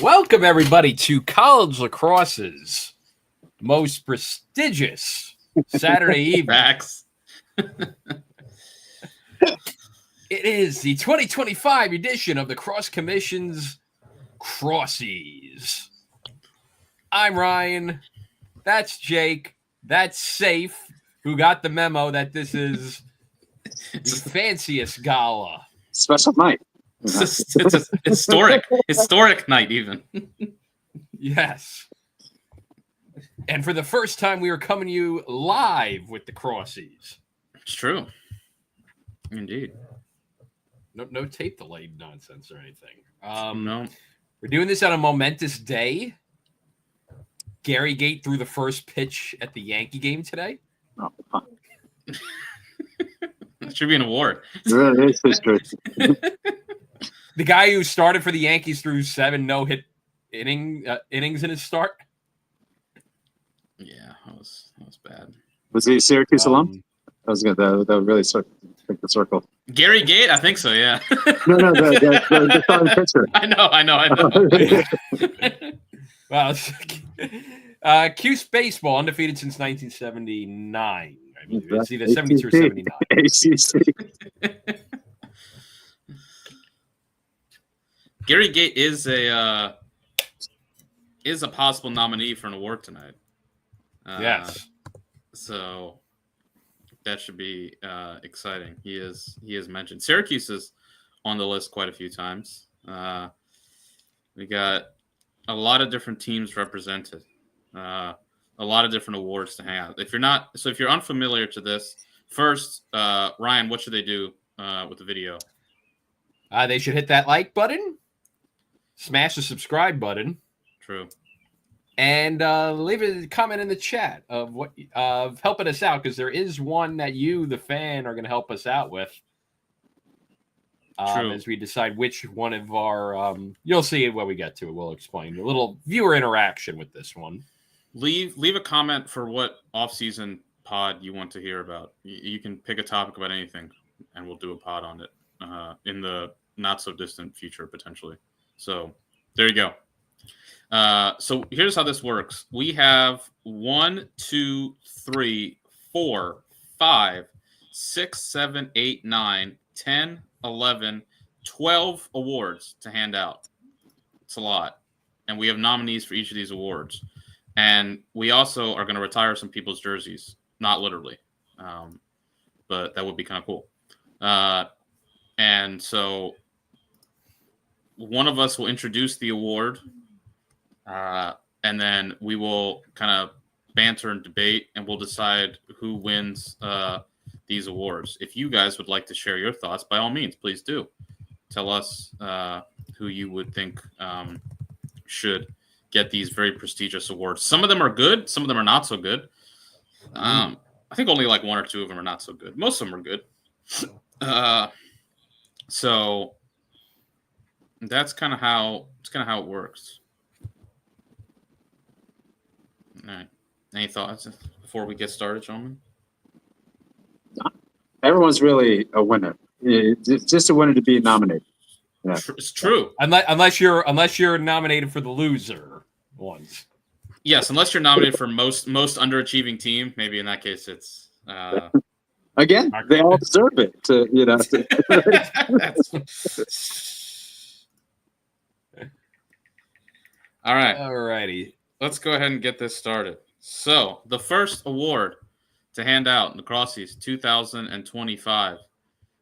Welcome, everybody, to College Lacrosse's most prestigious Saturday evening. Max. It is the 2025 edition of the Crosse Commission's Crossies. I'm Ryan. That's Jake. That's Safe, who got the memo that this is the fanciest gala. Special night. It's a historic night even. Yes. And for the first time, we are coming to you live with the Crossies. It's true. Indeed. No tape delayed nonsense or anything. No. We're doing this on a momentous day. Gary Gate threw the first pitch at the Yankee game today. Oh, It should be an award. it's history. The guy who started for the Yankees threw 7 no-hit innings in his start. Yeah, that was bad. Was he a Syracuse alum? That would really take the circle. Gary Gate, I think so. Yeah. No, the starting pitcher. I know. Well, Cuse baseball undefeated since 1979. I mean, it's either 72 or 79. ACC. Gary Gate is a possible nominee for an award tonight. Yes. So that should be exciting. He is mentioned. Syracuse is on the list quite a few times. We got a lot of different teams represented. A lot of different awards to hang out. If you're unfamiliar to this, first, Ryan, what should they do with the video? They should hit that like button, smash the subscribe button. True. And leave a comment in the chat of helping us out, because there is one that you, the fan, are going to help us out with. As we decide which one of our, you'll see when we get to it. We'll explain a little viewer interaction with this one. Leave a comment for what off-season pod you want to hear about. You can pick a topic about anything, and we'll do a pod on it in the not-so-distant future, potentially. So there you go. So here's how this works. We have 1, 2, 3, 4, 5, 6, 7, 8, 9, 10, 11, 12 awards to hand out. It's a lot. And we have nominees for each of these awards. And we also are going to retire some people's jerseys. Not literally. But that would be kind of cool. And so one of us will introduce the award. And then we will kind of banter and debate, and we'll decide who wins these awards. If you guys would like to share your thoughts, by all means, please do. Tell us who you would think should get these very prestigious awards. Some of them are good. Some of them are not so good. I think only like 1 or 2 of them are not so good. Most of them are good. So that's kind of how it works. All right. Any thoughts before we get started, gentlemen? Everyone's really a winner. It's just a winner to be nominated. Yeah. It's true. Unless you're nominated for the loser ones. Yes, unless you're nominated for most underachieving team. Maybe in that case, it's again. They all deserve it. All right. Alrighty. Let's go ahead and get this started. So the first award to hand out in the Crossies 2025,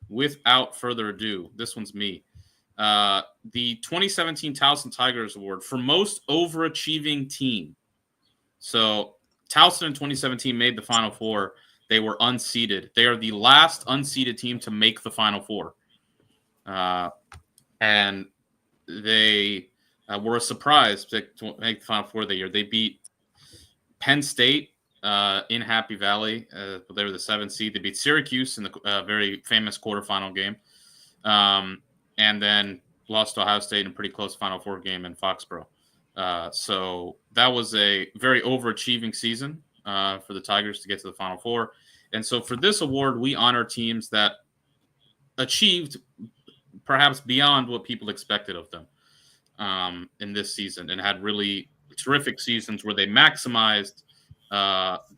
without further ado, this one's me. The 2017 Towson Tigers Award for most overachieving team. So Towson in 2017 made the Final Four. They were unseeded. They are the last unseeded team to make the Final Four. And they were a surprise to make the Final Four that year. They beat Penn State in Happy Valley. They were the 7th seed. They beat Syracuse in the very famous quarterfinal game. And then lost to Ohio State in a pretty close Final Four game in Foxborough. So that was a very overachieving season for the Tigers to get to the Final Four. And so for this award, we honor teams that achieved perhaps beyond what people expected of them. in this season and had really terrific seasons where they maximized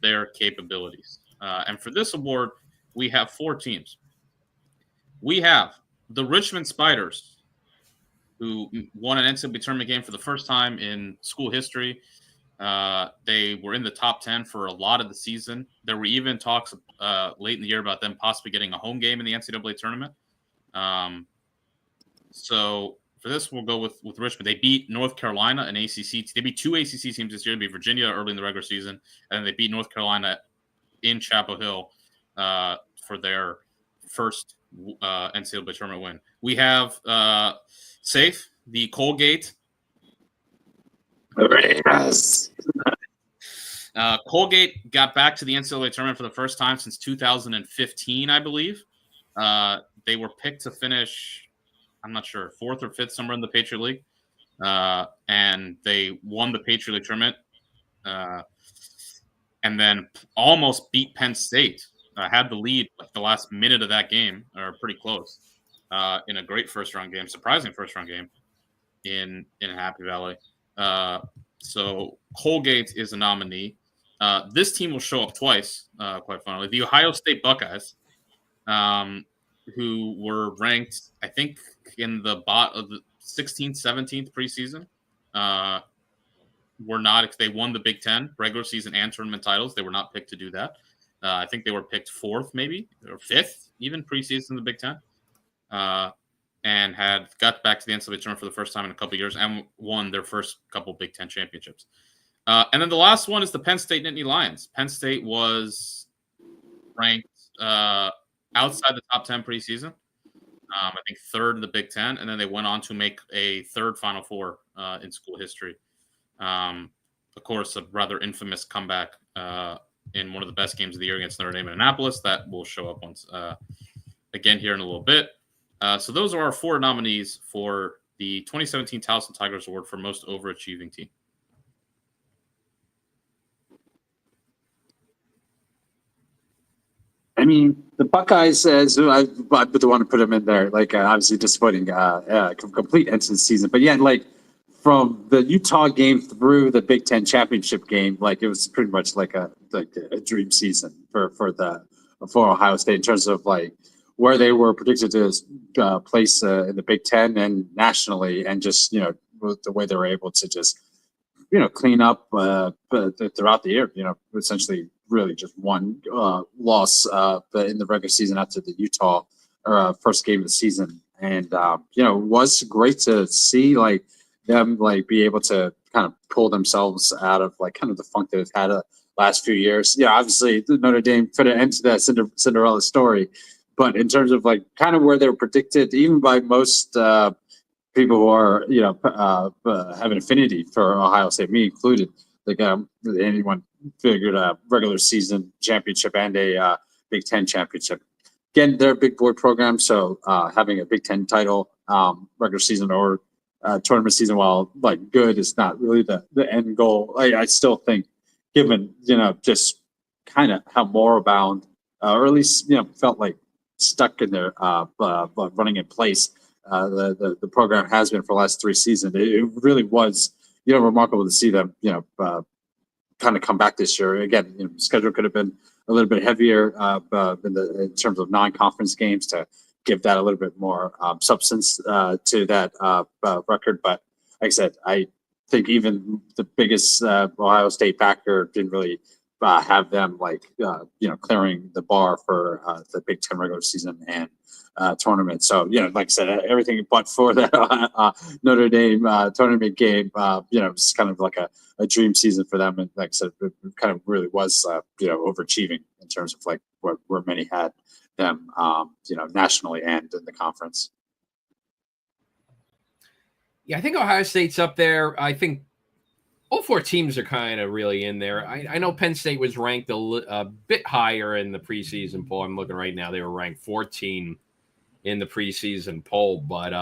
their capabilities. And for this award, we have 4 teams. We have the Richmond Spiders, who won an NCAA tournament game for the first time in school history. They were in the top 10 for a lot of the season. There were even talks late in the year about them possibly getting a home game in the NCAA tournament. So for this, we'll go with Richmond. They beat North Carolina, an ACC. They beat 2 ACC teams this year. They beat Virginia early in the regular season, and then they beat North Carolina in Chapel Hill for their first NCAA tournament win. We have Safe, the Colgate. Raiders. Colgate got back to the NCAA tournament for the first time since 2015, I believe. They were picked to finish, I'm not sure, 4th or 5th somewhere in the Patriot League. And they won the Patriot League tournament and then almost beat Penn State. Had the lead like the last minute of that game, or pretty close, in a great first-round game, surprising first-round game in Happy Valley. So Colgate is a nominee. This team will show up twice, quite funnily. The Ohio State Buckeyes, who were ranked, I think, in the 16th, 17th preseason. They won the Big Ten regular season and tournament titles. They were not picked to do that. I think they were picked 4th, maybe, or 5th, even preseason in the Big Ten, and had got back to the NCAA tournament for the first time in a couple of years and won their first couple Big Ten championships. And then the last one is the Penn State Nittany Lions. Penn State was ranked outside the top 10 preseason, I think 3rd in the Big Ten, and then they went on to make a 3rd Final Four in school history. Of course, a rather infamous comeback in one of the best games of the year against Notre Dame in Annapolis. That will show up once again here in a little bit. So those are our 4 nominees for the 2017 Towson Tigers Award for Most Overachieving Team. I mean, the Buckeyes, I would want to put them in there. Like, obviously disappointing, complete end to the season. But yeah, like from the Utah game through the Big Ten championship game, like it was pretty much like a dream season for Ohio State in terms of like where they were predicted to place in the Big Ten and nationally, and just the way they were able to just clean up throughout the year. Essentially really just one loss in the regular season after the Utah first game of the season, and it was great to see like them like be able to kind of pull themselves out of like kind of the funk that they've had the last few years. Yeah, obviously Notre Dame fit it into that Cinderella story, but in terms of like kind of where they were predicted, even by most people who are have an affinity for Ohio State, me included, like anyone figured a regular season championship and a Big Ten championship. Again, they're a big board program, so having a Big Ten title regular season or tournament season, while like good, is not really the end goal. I still think, given just kind of how morale-bound, or at least felt like stuck in their running in place, the program has been for the last 3 seasons. It really was remarkable to see them kind of come back this year. Again, schedule could have been a little bit heavier in terms of non-conference games to give that a little bit more substance to that record. But like I said, I think even the biggest Ohio State backer didn't really have them like clearing the bar for the Big Ten regular season and tournament. So like I said, everything but for that Notre Dame tournament game, it's kind of like a dream season for them. And like I said, it kind of really was overachieving in terms of like where many had them nationally and in the conference. Yeah, I think Ohio State's up there. I think all 4 teams are kind of really in there. I know Penn State was ranked a bit higher in the preseason poll. I'm looking right now. They were ranked 14 in the preseason poll, but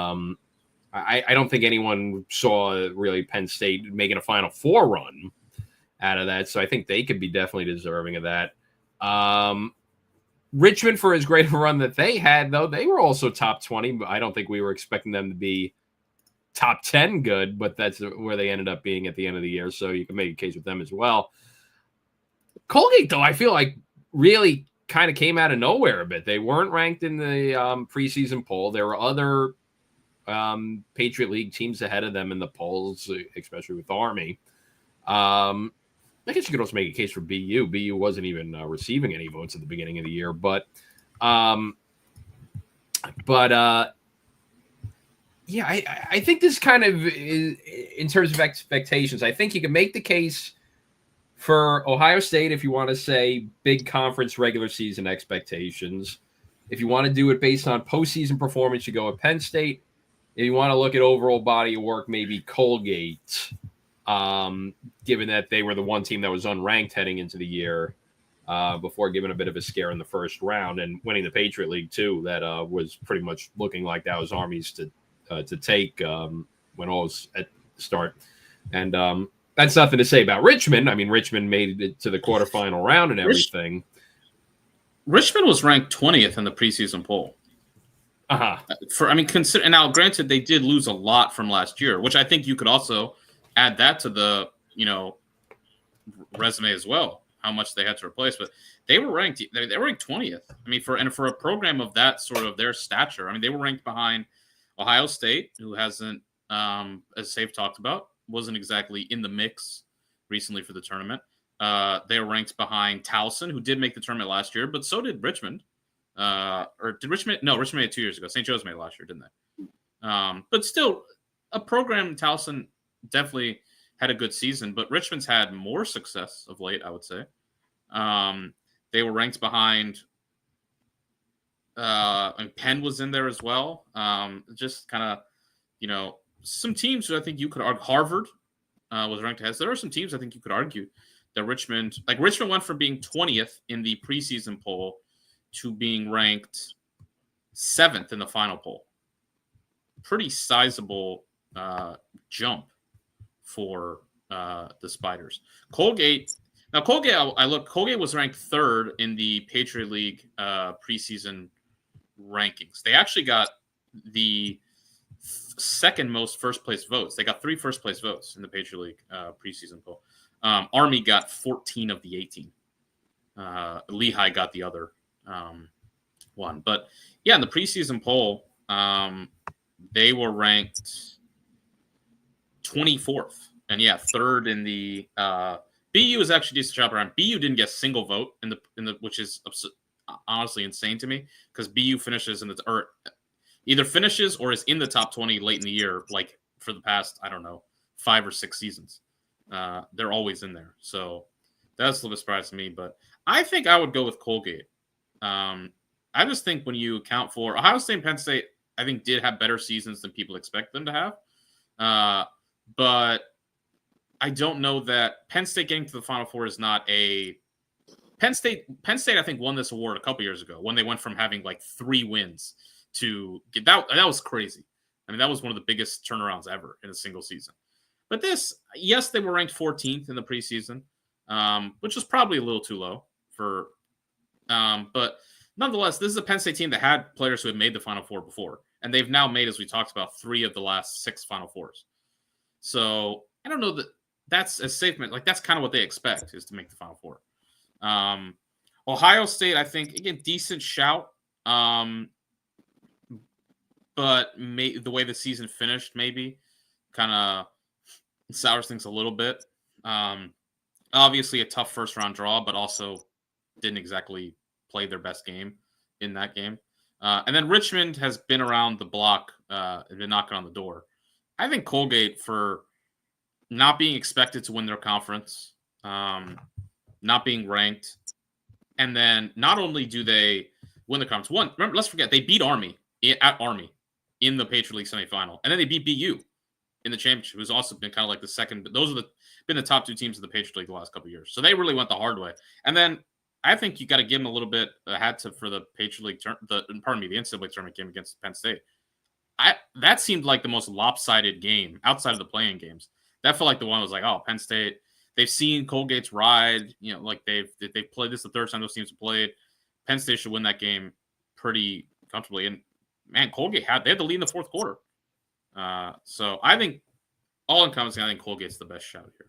I don't think anyone saw really Penn State making a Final Four run out of that. So I think they could be definitely deserving of that. Richmond, for as great a run that they had, though, they were also top 20, but I don't think we were expecting them to be top 10 good, but that's where they ended up being at the end of the year. So you can make a case with them as well. Colgate, though, I feel like really kind of came out of nowhere a bit. They weren't ranked in the preseason poll. There were other Patriot League teams ahead of them in the polls, especially with Army. I guess you could also make a case for BU. BU wasn't even receiving any votes at the beginning of the year, but yeah, I think this kind of is, in terms of expectations, I think you can make the case for Ohio State if you want to say big conference regular season expectations. If you want to do it based on postseason performance, you go with Penn State. If you want to look at overall body of work, maybe Colgate, given that they were the one team that was unranked heading into the year before giving a bit of a scare in the first round and winning the Patriot League too. That was pretty much looking like that was Army's to take when all was at the start. And that's nothing to say about Richmond. I mean, Richmond made it to the quarterfinal round and everything. Richmond was ranked 20th in the preseason poll. Consider, and now granted they did lose a lot from last year, which I think you could also add that to the resume as well, how much they had to replace. But they were ranked 20th. I mean, for a program of that sort of their stature, I mean, they were ranked behind Ohio State, who hasn't, as Safe talked about, wasn't exactly in the mix recently for the tournament. They were ranked behind Towson, who did make the tournament last year, but so did Richmond. Or did Richmond? No, Richmond made it 2 years ago. St. Joe's made it last year, didn't they? But still, a program Towson definitely had a good season, but Richmond's had more success of late, I would say. They were ranked behind. And Penn was in there as well. Just kind of, some teams who I think you could argue. Harvard was ranked ahead. So there are some teams I think you could argue that Richmond went from being 20th in the preseason poll to being ranked 7th in the final poll. Pretty sizable jump for the Spiders. Colgate. Now, Colgate was ranked 3rd in the Patriot League preseason rankings. They actually got the second most first place votes. They got 3 first place votes in the Patriot League preseason poll. Army got 14 of the 18. Lehigh got the other one. But yeah, in the preseason poll, they were ranked 24th. And yeah, 3rd in the BU is actually a decent job around. BU didn't get a single vote in the which is honestly insane to me, because BU finishes or either finishes or is in the top 20 late in the year, like for the past, I don't know, 5 or 6 seasons. They're always in there. So that's a little bit surprising to me, but I think I would go with Colgate. I just think when you account for Ohio State and Penn State, I think did have better seasons than people expect them to have. But I don't know that Penn State getting to the Final Four is not a Penn State, I think, won this award a couple years ago when they went from having like 3 wins to get that. That was crazy. I mean, that was one of the biggest turnarounds ever in a single season. But this, yes, they were ranked 14th in the preseason, which was probably a little too low for. But nonetheless, this is a Penn State team that had players who had made the Final Four before, and they've now made, as we talked about, 3 of the last 6 Final Fours. So I don't know that that's a statement. Like, that's kind of what they expect, is to make the Final Four. Ohio State, I think, again, decent shout. But the way the season finished maybe kind of sours things a little bit. Obviously a tough first-round draw, but also didn't exactly play their best game in that game. And then Richmond has been around the block and been knocking on the door. I think Colgate, for not being expected to win their conference, not being ranked, and then not only do they win the conference, remember, let's forget, they beat Army at Army in the Patriot League semifinal, and then they beat BU in the championship, who's also been kind of like the second. But those are been the top 2 teams of the Patriot League the last couple of years, so they really went the hard way. And then I think you got to give them a little bit a hat tip for the Patriot League the NCAA tournament game against Penn State. That seemed like the most lopsided game outside of the playing games. That felt like the one was like, oh, Penn State. They've seen Colgate's ride. Like they've played this the 3rd time those teams have played. Penn State should win that game pretty comfortably. And man, Colgate they had the lead in the 4th quarter. So I think, all encompassing, I think Colgate's the best shout here.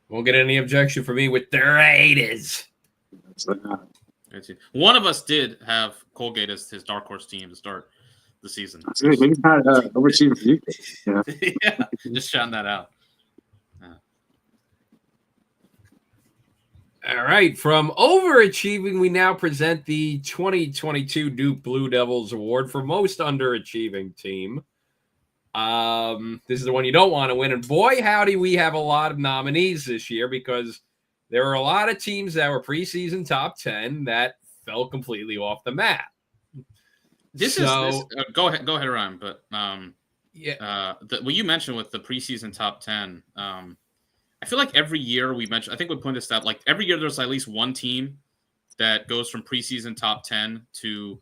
Won't get any objection from me with the Raiders. One of us did have Colgate as his dark horse team to start the season. Maybe not overachieving for you. Yeah. Yeah, just shouting that out. All right, from overachieving, we now present the 2022 Duke Blue Devils Award for most underachieving team. This is the one you don't want to win, and boy, howdy, we have a lot of nominees this year because there were a lot of teams that were preseason top 10 that fell completely off the map. Go ahead, Ryan. But what you mentioned with the preseason top 10, I feel like every year we mentioned, I think we pointed this out, like every year there's at least one team that goes from preseason top 10 to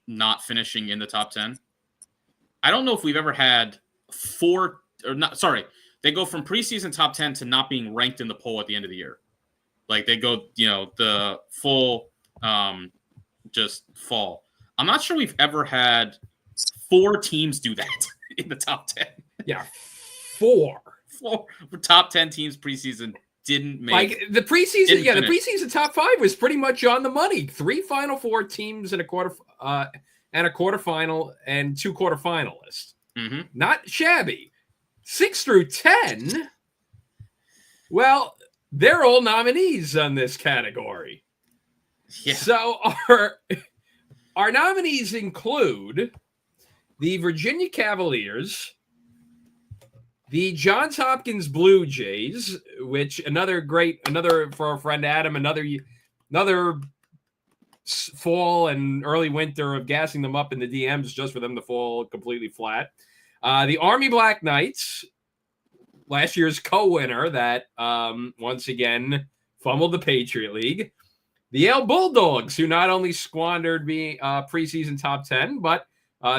not finishing in the top 10. I don't know if we've ever had they go from preseason top 10 to not being ranked in the poll at the end of the year. Like they go, the full just fall. I'm not sure we've ever had 4 teams do that in the top 10. Yeah, 4 top 10 teams preseason didn't make. Like the preseason, the preseason top 5 was pretty much on the money. 3 Final Four teams and a quarterfinal and 2 quarterfinalists. Mm-hmm. Not shabby. 6 through 10. Well, they're all nominees on this category. Yeah. So our nominees include the Virginia Cavaliers, the Johns Hopkins Blue Jays, which another for our friend Adam, another fall and early winter of gassing them up in the DMs just for them to fall completely flat. The Army Black Knights, last year's co-winner that once again fumbled the Patriot League. The Yale Bulldogs, who not only squandered being preseason top 10, but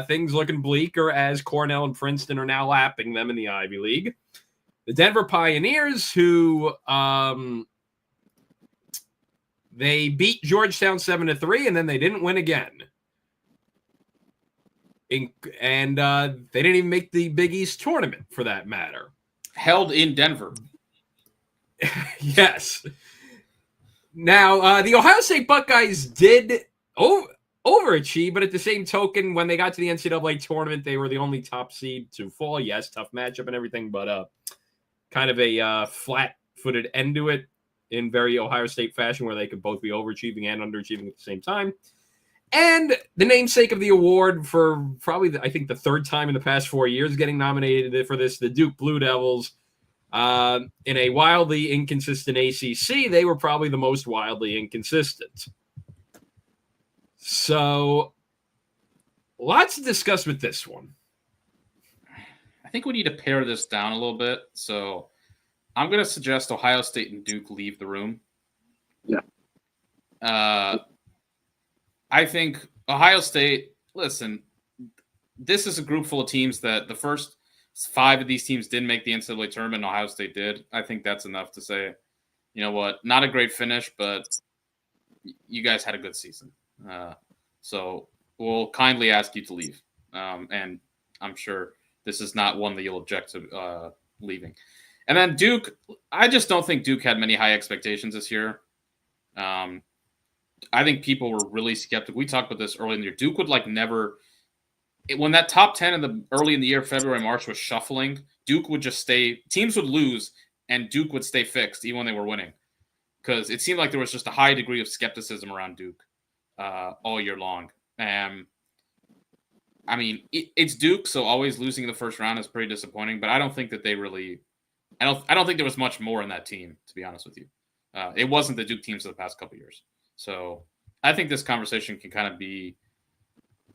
things looking bleaker as Cornell and Princeton are now lapping them in the Ivy League. The Denver Pioneers, who they beat Georgetown 7-3, and then they didn't win again. And they didn't even make the Big East tournament, for that matter. Held in Denver. Yes. Now, the Ohio State Buckeyes did overachieve, but at the same token, when they got to the NCAA tournament, they were the only top seed to fall. Yes, tough matchup and everything, but kind of a flat-footed end to it in very Ohio State fashion, where they could both be overachieving and underachieving at the same time. And the namesake of the award for probably, I think, the 3rd time in the past 4 years getting nominated for this, the Duke Blue Devils. In a wildly inconsistent ACC, they were probably the most wildly inconsistent. So, lots to discuss with this one. I think we need to pare this down a little bit. So, I'm going to suggest Ohio State and Duke leave the room. Yeah. I think Ohio State, listen, this is a group full of teams that the first 5 of these teams didn't make the NCAA tournament, and Ohio State did. I think that's enough to say, you know what, not a great finish, but you guys had a good season. So we'll kindly ask you to leave. And I'm sure this is not one that you'll object to leaving. And then Duke, I just don't think Duke had many high expectations this year. I think people were really skeptical. We talked about this early in the year. Duke would when that top 10 early in the year, February, March was shuffling, Duke would just stay, teams would lose and Duke would stay fixed even when they were winning. Because it seemed like there was just a high degree of skepticism around Duke all year long. I mean, it's Duke, so always losing in the first round is pretty disappointing, but I don't think that they really, I don't think there was much more in that team, to be honest with you. It wasn't the Duke teams of the past couple of years. So I think this conversation can kind of be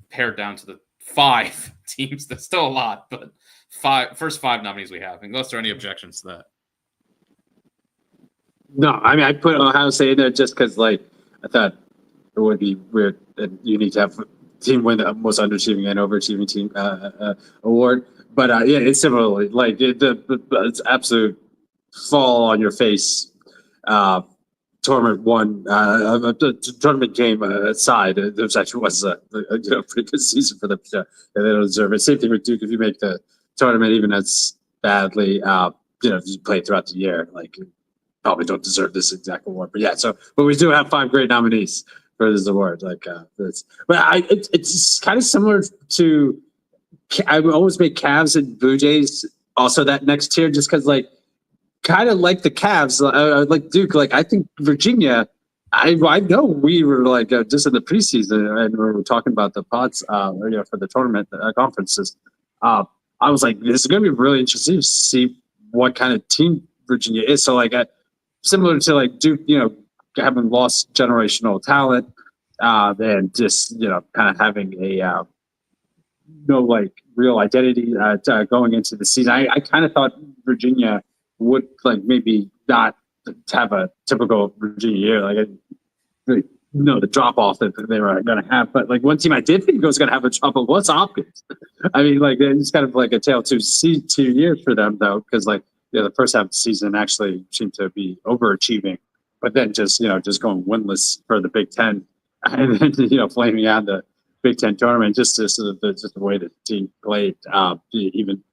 pared down to the 5 teams. That's still a lot, but first 5 nominees we have, unless there are any objections to that. No, I mean, I put Ohio State in there just because, I thought it would be weird that you need to have a team win the most underachieving and overachieving team award. But yeah, it's similarly it's absolute fall on your face tournament the tournament game aside, there actually was a pretty good season for them. And they don't deserve it. Same thing with Duke. If you make the tournament even as badly, if you play throughout the year, like you probably don't deserve this exact award. But yeah, but we do have 5 great nominees for this award. It's kind of similar to. I would always make Cavs and Blue Jays also that next tier, just because kind of like the Cavs, like Duke, I think Virginia. I know we were just in the preseason and we were talking about the pods, for the tournament conferences. I was like, this is going to be really interesting to see what kind of team Virginia is. So similar to Duke, having lost generational talent, and just kind of having a no real identity going into the season. I kind of thought Virginia would maybe not have a typical Virginia year. I didn't really know the drop off that they were going to have. But one team I did think was going to have a drop off was Hopkins. I mean, it's kind of a tale to see 2 years for them though, because the first half of the season actually seemed to be overachieving, but then just going winless for the Big Ten, and then flaming out the Big Ten tournament, just the way that the team played, even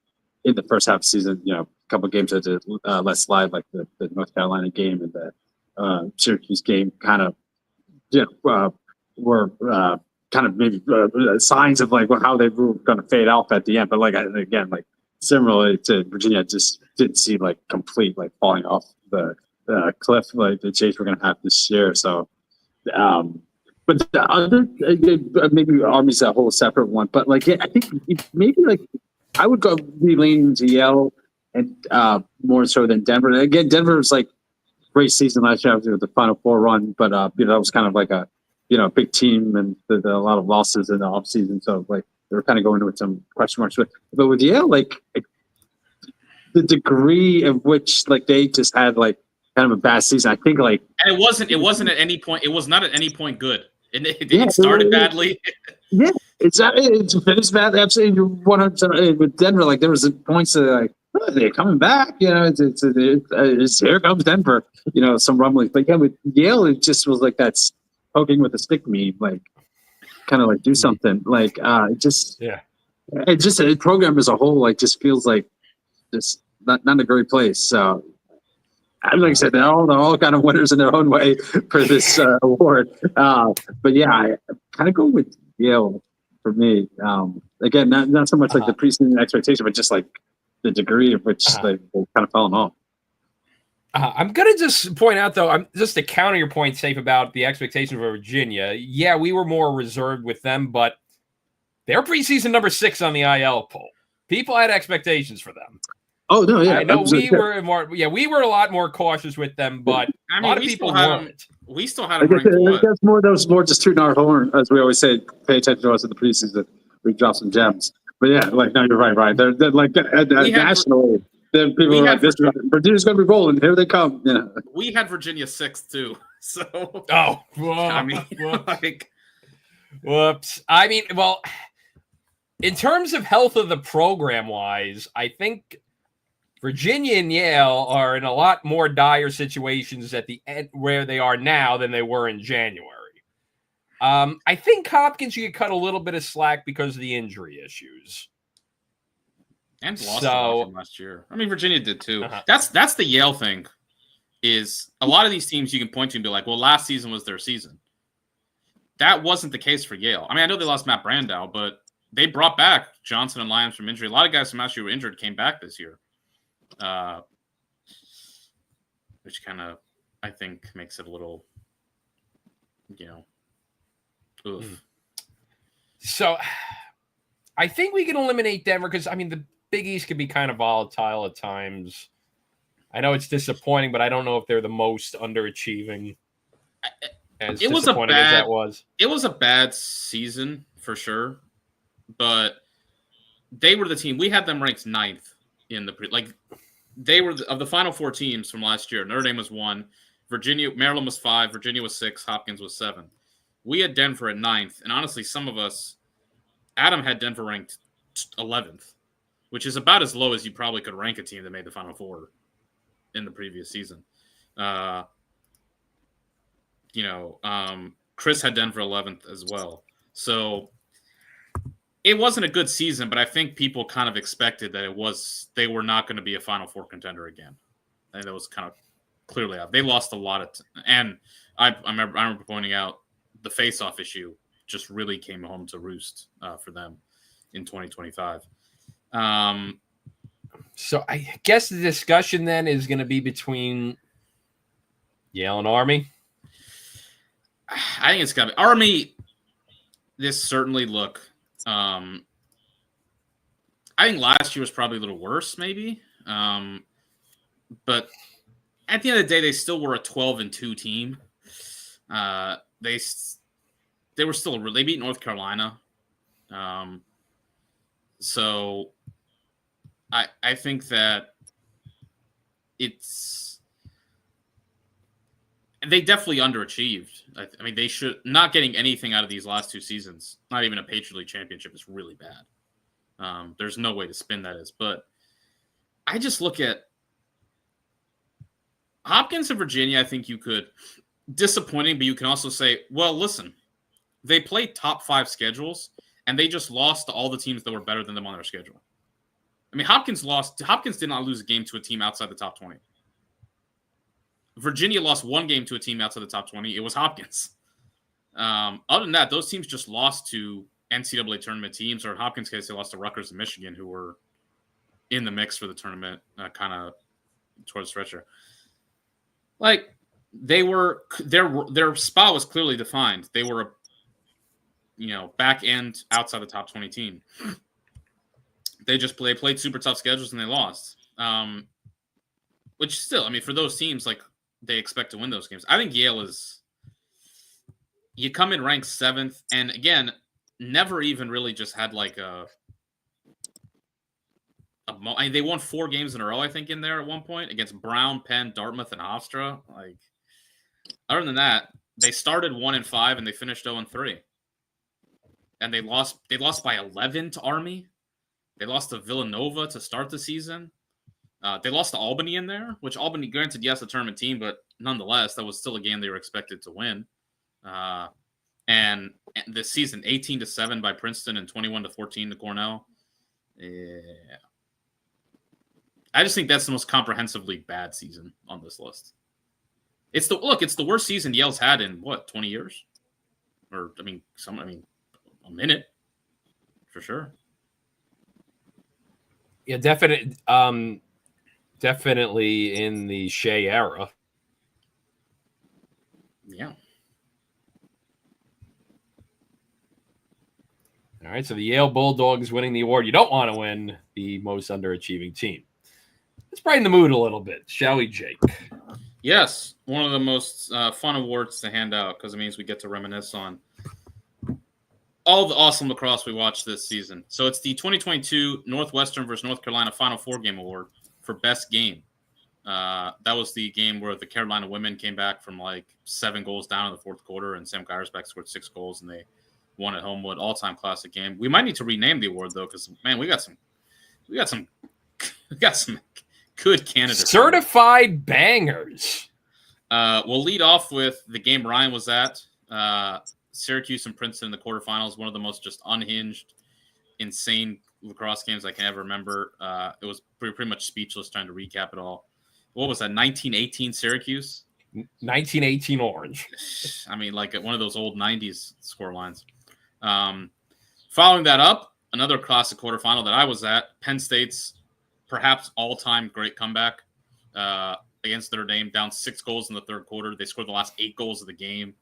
in the first half of the season, a couple of games that did less live, like the North Carolina game and the Syracuse game, kind of, were kind of maybe signs of how they were going to fade off at the end. But again, similarly to Virginia, just didn't see complete falling off the cliff the Chase we're going to have this year. So. But the other, maybe Army's a whole separate one. But I think maybe I would be leaning to Yale and more so than Denver. And again, Denver's great season last year with the Final Four run, but that was kind of a big team and a lot of losses in the offseason. So they were kind of going with some question marks. But with Yale, the degree of which they just had kind of a bad season, I think and it wasn't at any point. It was not at any point good. It started badly. Yeah, it's finished badly. Absolutely, 100%. With Denver, there was points that they're coming back. It's here comes Denver. Some rumblings. But yeah, with Yale, it just was that's poking with a stick meme. Kind of do something. It just the program as a whole just feels just not a great place. So. Like I said, they're all kind of winners in their own way for this award. But yeah, I kind of go with Yale for me. Again, not so much the preseason expectation, but just the degree of which they kind of fell off. I'm going to just point out, though, just to counter your point, Safe, about the expectations for Virginia. Yeah, we were more reserved with them, but they're preseason number 6 on the IL poll. People had expectations for them. Oh no! Yeah, I know we were more. Yeah, we were a lot more cautious with them, but a lot of people weren't. We still had them ranked. That's more. That was more just tooting our horn, as we always say. Pay attention to us in the preseason. We dropped some gems. But yeah, no, you're right. They're nationally. People are Virginia's going to be rolling. Here they come. Yeah. We had Virginia 6th too. So. Oh. Whoa, I mean, whoops. I mean, well, in terms of health of the program wise, I think Virginia and Yale are in a lot more dire situations at the end where they are now than they were in January. I think Hopkins, you could cut a little bit of slack because of the injury issues. And lost last year. I mean, Virginia did too. That's the Yale thing. Is a lot of these teams you can point to and be like, well, last season was their season. That wasn't the case for Yale. I mean, I know they lost Matt Brandow, but they brought back Johnson and Lyons from injury. A lot of guys from last year were injured came back this year. Which kind of, I think, makes it a little, oof. So, I think we can eliminate Denver because, I mean, the Big East can be kind of volatile at times. I know it's disappointing, but I don't know if they're the most underachieving. As it was disappointing as that was. It was a bad season for sure, but they were the team. We had them ranked 9th in the they were of the Final Four teams from last year. Notre Dame was 1, Maryland was 5, Virginia was 6, Hopkins was 7. We had Denver at 9th, and honestly, some of us, Adam had Denver ranked 11th, which is about as low as you probably could rank a team that made the Final Four in the previous season. Chris had Denver 11th as well. So it wasn't a good season, but I think people kind of expected that they were not going to be a Final Four contender again. And that was kind of clearly out. They lost a lot of and I remember pointing out the face-off issue just really came home to roost for them in 2025. So I guess the discussion then is going to be between Yale and Army. I think it's got to be Army. This certainly look. I think last year was probably a little worse, maybe. But at the end of the day, they still were a 12-2 team. They were still they beat North Carolina. So I think that they definitely underachieved. I mean, they should not getting anything out of these last two seasons. Not even a Patriot League championship is really bad. There's no way to spin that is. But I just look at Hopkins and Virginia. I think you could disappointing, but you can also say, well, listen, they played top 5 schedules and they just lost to all the teams that were better than them on their schedule. I mean, Hopkins did not lose a game to a team outside the top 20. Virginia lost one game to a team outside the top 20. It was Hopkins. Other than that, those teams just lost to NCAA tournament teams, or in Hopkins' case, they lost to Rutgers and Michigan, who were in the mix for the tournament, kind of towards the stretcher. Like, their spot was clearly defined. They were back end outside the top 20 team. They played super tough schedules and they lost. Which still, I mean, for those teams, like, they expect to win those games. I think Yale you come in ranked 7th, and again, never even really just had like they won 4 games in a row, I think, in there at one point against Brown, Penn, Dartmouth, and Hofstra. Like, other than that, they started 1-5 and they finished 0-3. And they lost by 11 to Army. They lost to Villanova to start the season. They lost to Albany in there, which Albany, granted, yes, a tournament team, but nonetheless, that was still a game they were expected to win. And this season, 18-7 by Princeton and 21-14 to Cornell. Yeah. I just think that's the most comprehensively bad season on this list. It's the worst season Yale's had in 20 years? Or a minute for sure. Yeah, definitely in the Shea era. Yeah. All right, so the Yale Bulldogs winning the award. You don't want to win the most underachieving team. Let's brighten the mood a little bit, shall we, Jake? Yes, one of the most fun awards to hand out because it means we get to reminisce on all the awesome lacrosse we watched this season. So it's the 2022 Northwestern versus North Carolina Final Four game award for best game. That was the game where the Carolina women came back from like 7 goals down in the fourth quarter, and Sam Gyersbeck scored 6 goals, and they won at Homewood. All-time classic game. We might need to rename the award though, because man, we got some good candidates. Certified bangers. We'll lead off with the game Ryan was at. Syracuse and Princeton in the quarterfinals. One of the most just unhinged, insane lacrosse games I can ever remember. It was pretty much speechless trying to recap it all. What was that? 1918 Syracuse? 1918 Orange. I mean, like one of those old 90s score lines. Following that up, another classic quarterfinal that I was at, Penn State's perhaps all-time great comeback against Notre Dame, down 6 goals in the third quarter. They scored the last 8 goals of the game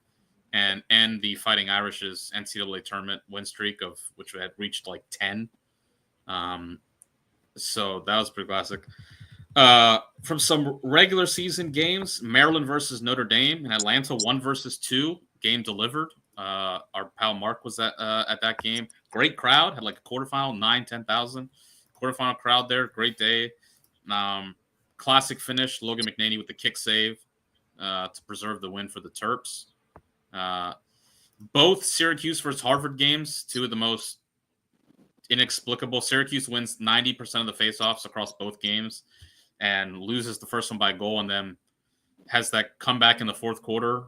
and end the Fighting Irish's NCAA tournament win streak, of which had reached like 10. So that was pretty classic. From some regular season games, Maryland versus Notre Dame and Atlanta 1-2, game delivered. Our pal Mark was at that game. Great crowd, had like a quarterfinal, 10,000. Quarterfinal crowd there, great day. Classic finish, Logan McNaney with the kick save to preserve the win for the Terps. Both Syracuse versus Harvard games, 2 of the most inexplicable. Syracuse wins 90% of the faceoffs across both games and loses the first one by a goal, and then has that comeback in the fourth quarter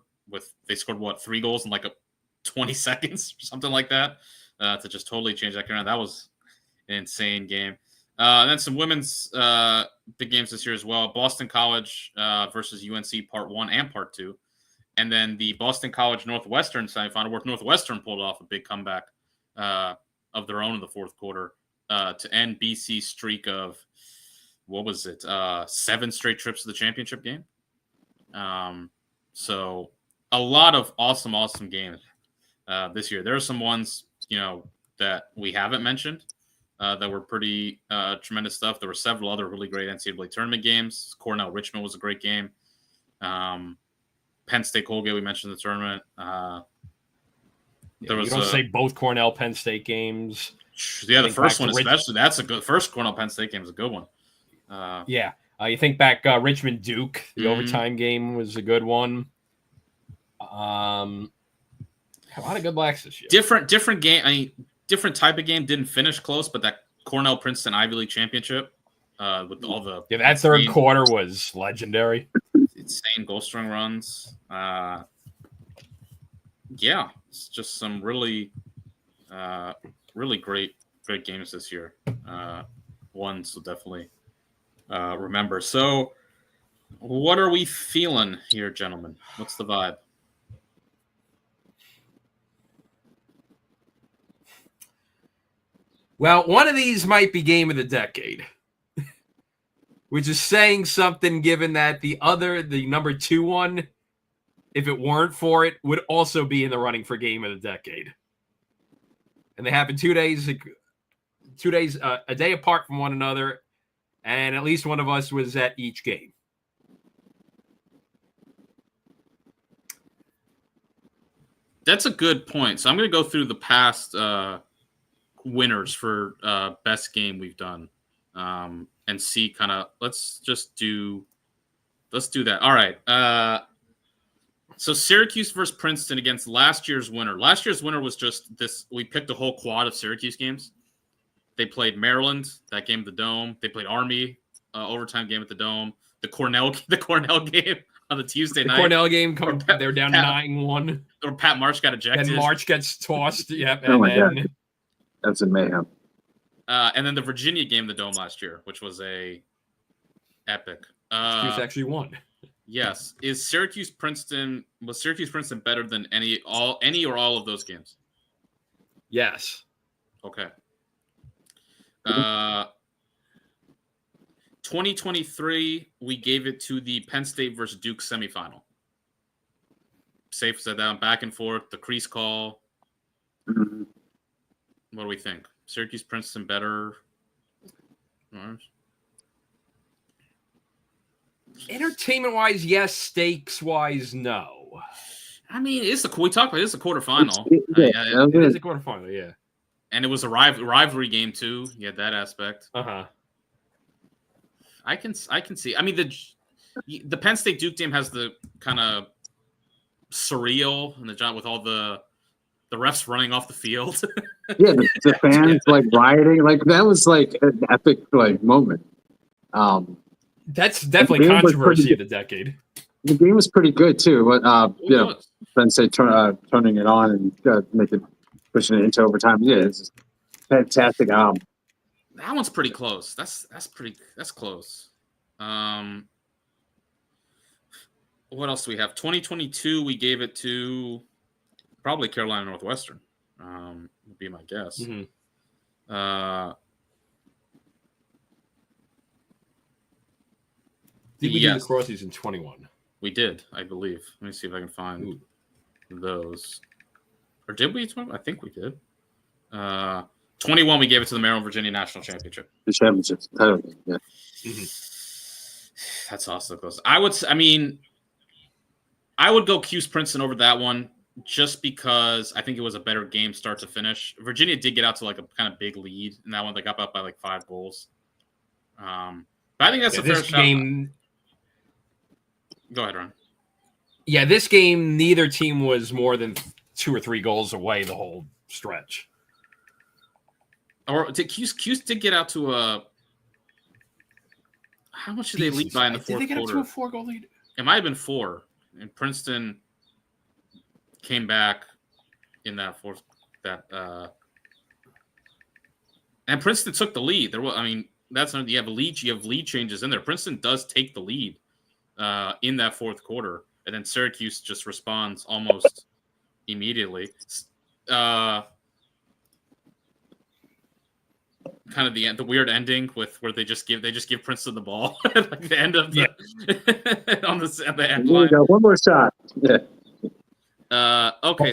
they scored 3 goals in like 20 seconds or something like that to just totally change that around. That was an insane game. And then some women's big games this year as well. Boston College versus UNC Part 1 and Part 2. And then the Boston College Northwestern semifinal, where Northwestern pulled off a big comeback of their own in the fourth quarter to end BC's streak of, 7 straight trips to the championship game. So a lot of awesome games this year. There are some ones, that we haven't mentioned that were pretty tremendous stuff. There were several other really great NCAA tournament games. Cornell Richmond was a great game. Penn State Colgate, we mentioned the tournament. You don't say both Cornell Penn State games. Yeah, the first one especially. That's a good first Cornell Penn State game is a good one. You think back Richmond Duke, the overtime game was a good one. A lot of good blacks this year. Different game. I mean, different type of game. Didn't finish close, but that Cornell Princeton Ivy League championship with all the that third quarter was legendary. Insane goal strong runs. It's just some really great games this year. Ones to definitely remember. So, what are we feeling here, gentlemen? What's the vibe? Well, one of these might be game of the decade, which is saying something given that the number 2 one, if it weren't for it, would also be in the running for game of the decade. And they happen 2 days, a day apart from one another, and at least one of us was at each game. That's a good point. So I'm going to go through the past winners for best game we've done and see kind of let's do that. All right. So Syracuse versus Princeton against last year's winner. Last year's winner was just this. We picked a whole quad of Syracuse games. They played Maryland, that game at the Dome. They played Army, overtime game at the Dome. The Cornell game on the Tuesday night. Cornell game, they're down 9-1. Or Pat March got ejected. And March gets tossed. Yep. God. That's a mayhem. And then the Virginia game, the Dome last year, which was a epic. Syracuse actually won. Yes. Was Syracuse Princeton better than any or all of those games? Yes. Okay. 2023, we gave it to the Penn State versus Duke semifinal. Safe set down, back and forth, the crease call. Mm-hmm. What do we think? Syracuse Princeton better? Entertainment-wise, yes. Stakes-wise, no. I mean, we talked about it's a quarterfinal. It is a quarterfinal, yeah. And it was a rivalry game too. You had that aspect. I can see. I mean, the Penn State Duke game has the kind of surreal and the job with all the refs running off the field. Yeah, the fans like rioting. Like that was like an epic moment. That's definitely controversy of the decade. The game was pretty good too, but Penn State turning it on and pushing it into overtime. Yeah, it's fantastic. That one's pretty close. That's close. What else do we have? 2022, we gave it to probably Carolina Northwestern. Would be my guess. Mm-hmm. Did we do the Crossies in 21? We did, I believe. Let me see if I can find those. Or did we? I think we did. 21, we gave it to the Maryland Virginia National Championship. The championship, yeah. Mm-hmm. That's also close. I would go Cuse Princeton over that one just because I think it was a better game start to finish. Virginia did get out to like a kind of big lead in that one. They got up by like 5 goals. But I think that's a fair game. Go ahead, Ron. Yeah, this game, neither team was more than 2 or 3 goals away the whole stretch. Or Cuse did get out to a. How much did they lead by in the fourth quarter? Did they get out to a 4-goal lead? It might have been 4. And Princeton came back in that and Princeton took the lead. You have lead changes in there. Princeton does take the lead in that fourth quarter, and then Syracuse just responds almost immediately. Kind of the weird ending with where they just give Princeton the ball at like the end of the at the end line. One more shot. Yeah. Okay.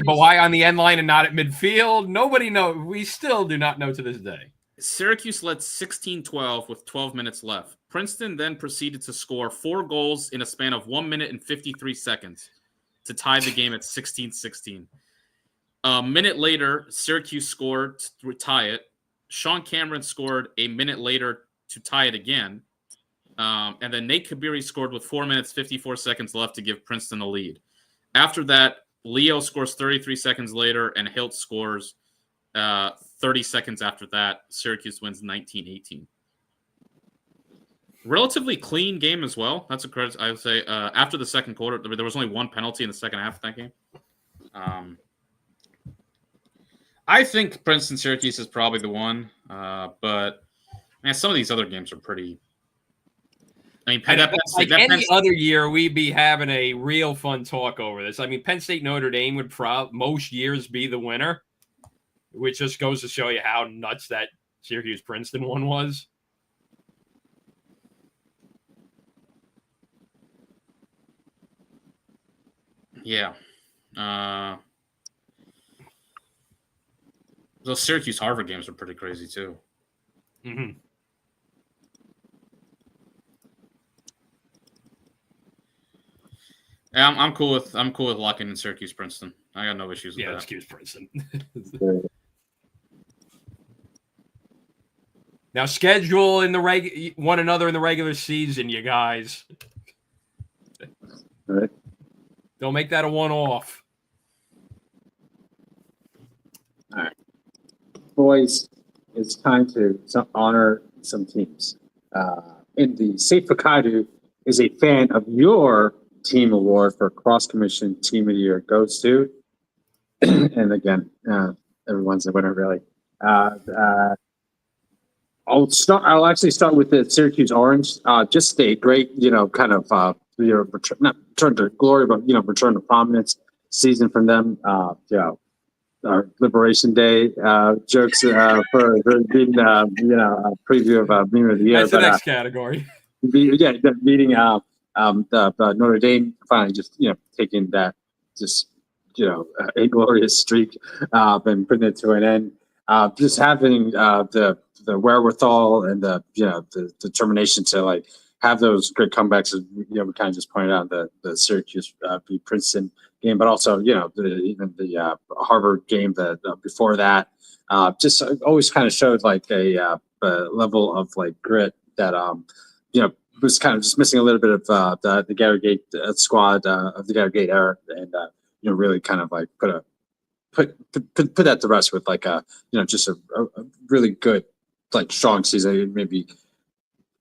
But why on the end line and not at midfield? Nobody knows. We still do not know to this day. Syracuse led 16-12 with 12 minutes left. Princeton then proceeded to score 4 goals in a span of 1 minute and 53 seconds to tie the game at 16-16. A minute later, Syracuse scored to tie it. Sean Cameron scored a minute later to tie it again. And then Nate Kabiri scored with 4 minutes, 54 seconds left to give Princeton a lead. After that, Leo scores 33 seconds later, and Hilt scores 30 seconds after that. Syracuse wins 19-18. Relatively clean game as well. That's a credit, I would say. After the second quarter, there was only 1 penalty in the second half of that game. I think Princeton-Syracuse is probably the one, but man, some of these other games are pretty. I mean, any other year, we'd be having a real fun talk over this. I mean, Penn State Notre Dame would most years be the winner, which just goes to show you how nuts that Syracuse-Princeton one was. Yeah. Those Syracuse-Harvard games are pretty crazy too. Mm-hmm. Yeah, I'm cool with locking in Syracuse-Princeton. I got no issues with that. Syracuse-Princeton. Now schedule in the one another in the regular season, you guys. All right. Don't make that a one-off. All right. Boys, it's time to honor some teams. And the Safe Fakadu is a fan of your team award for Crosse Commission Team of the Year goes to, and again, everyone's the winner, really. I'll actually start with the Syracuse Orange. Just a great, kind of, not return to glory, but, return to prominence season from them. Our Liberation Day jokes for being, a preview of Meme of the Year. That's the next category. Beating the Notre Dame, finally just, taking that, just, a glorious streak and putting it to an end. Just having the wherewithal and the determination to have those great comebacks. We kind of just pointed out the Syracuse beat Princeton game, but also even the Harvard game before that. Just always kind of showed a level of grit that was kind of just missing a little bit of the Gary Gate squad of the Gary Gate era, and really kind of put that to rest with just a really good strong season. Maybe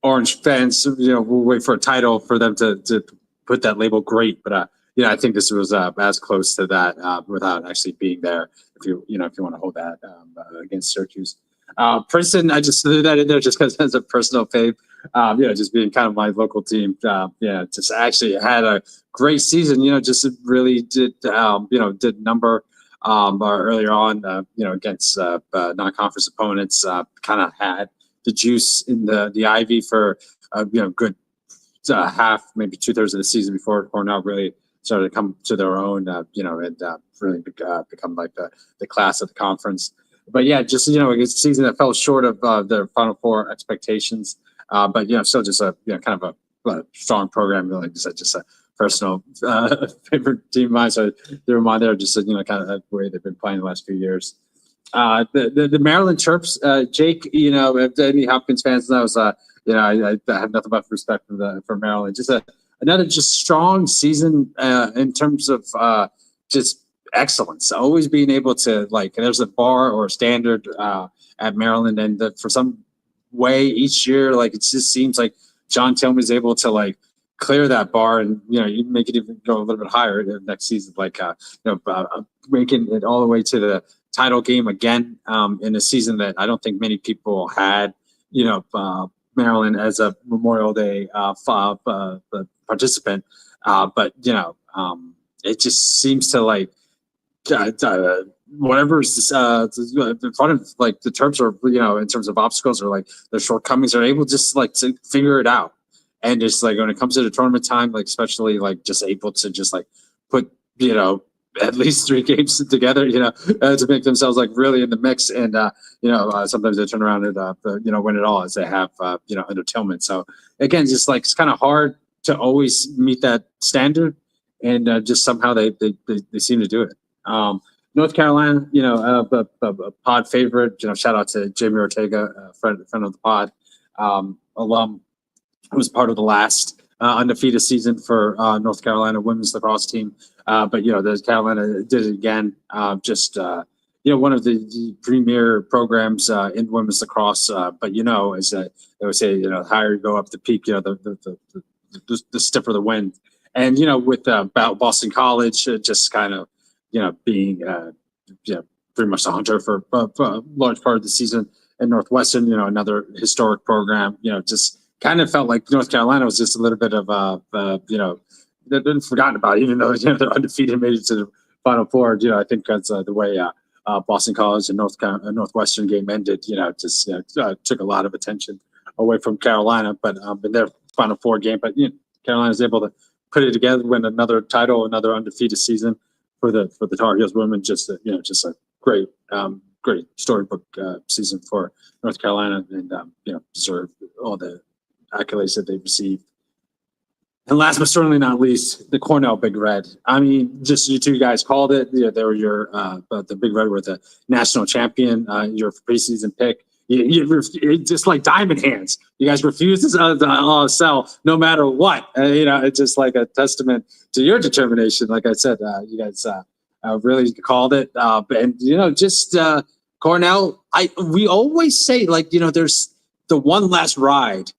Orange fans will wait for a title for them to put that label great, but I think this was as close to that without actually being there. If you want to hold that against Syracuse. Princeton, I just threw that in there just because it's a personal fave. Just being kind of my local team. Just actually had a great season. Just really did number earlier on. Against non-conference opponents. Kind of had the juice in the Ivy for good half, maybe 2/3 of the season before Cornell really started to come to their own. And really become the class of the conference. But yeah, just a season that fell short of their Final Four expectations. But still just a kind of a strong program. Really, just a personal favorite team of mine. So threw them on there, just kind of the way they've been playing the last few years. The Maryland Terps, Jake. If any Hopkins fans knows, I have nothing but respect for Maryland. Just another strong season in terms of just excellence. Always being able to there's a bar or a standard at Maryland, and for some way each year, it just seems like John Tillman is able to clear that bar and, you make it even go a little bit higher next season, making it all the way to the title game again in a season that I don't think many people had, Maryland as a Memorial Day participant. But it just seems to whatever's in front of the Terps are, in terms of obstacles or their shortcomings, are able just to figure it out. And just when it comes to the tournament time, especially just able to just put, at least 3 games together, to make themselves really in the mix. And, sometimes they turn around and, win it all as they have, under Tillman. So again, just it's kind of hard to always meet that standard. And just somehow they seem to do it. North Carolina, a pod favorite, shout out to Jamie Ortega, friend of the pod, alum, who was part of the last undefeated season for North Carolina women's lacrosse team. But the Carolina did it again. One of the premier programs in women's lacrosse. But as they would say, the higher you go up the peak, the stiffer the wind. And with Boston College, just kind of being pretty much the hunter for a large part of the season, and Northwestern, another historic program, just kind of felt like North Carolina was just a little bit of they've been forgotten about, even though they're undefeated, made it to the Final Four. I think that's the way Boston College and Northwestern game ended. Took a lot of attention away from Carolina, but in their Final Four game, but Carolina's able to put it together, win another title, another undefeated season for the Tar Heels women. Just a great storybook season for North Carolina, and deserve all the accolades that they've received. And last but certainly not least, the Cornell Big Red. I mean, just you two guys called it. They were the Big Red were the national champion, your preseason pick. You just like diamond hands. You guys refuse to sell no matter what. It's just like a testament to your determination. Like I said, you guys really called it. And Cornell. We always say there's the one last ride.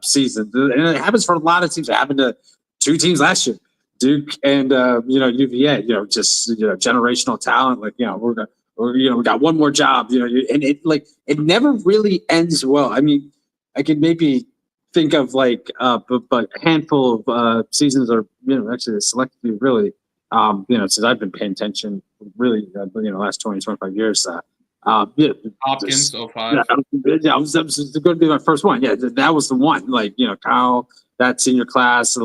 Season, and it happens for a lot of teams. It happened to 2 teams last year, Duke and UVA. Generational talent. We got one more job. And it never really ends well. I mean, I can maybe think of but a handful of seasons, or actually selectively really, since I've been paying attention really, last 20, 25 years. Hopkins, 05. Yeah, was going to be my first one. Yeah, that was the one. Kyle, that senior class, they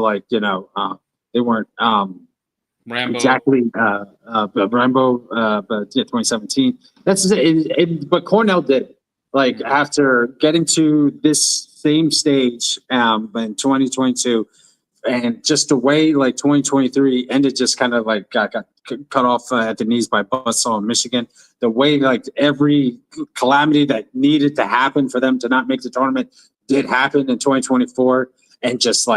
weren't Rambo. Exactly. Rambo, but 2017. That's it. But Cornell did after getting to this same stage in 2022, and just the way 2023 ended, just kind of got cut off at the knees by Buzzsaw in Michigan. The way every calamity that needed to happen for them to not make the tournament did happen in 2024, and just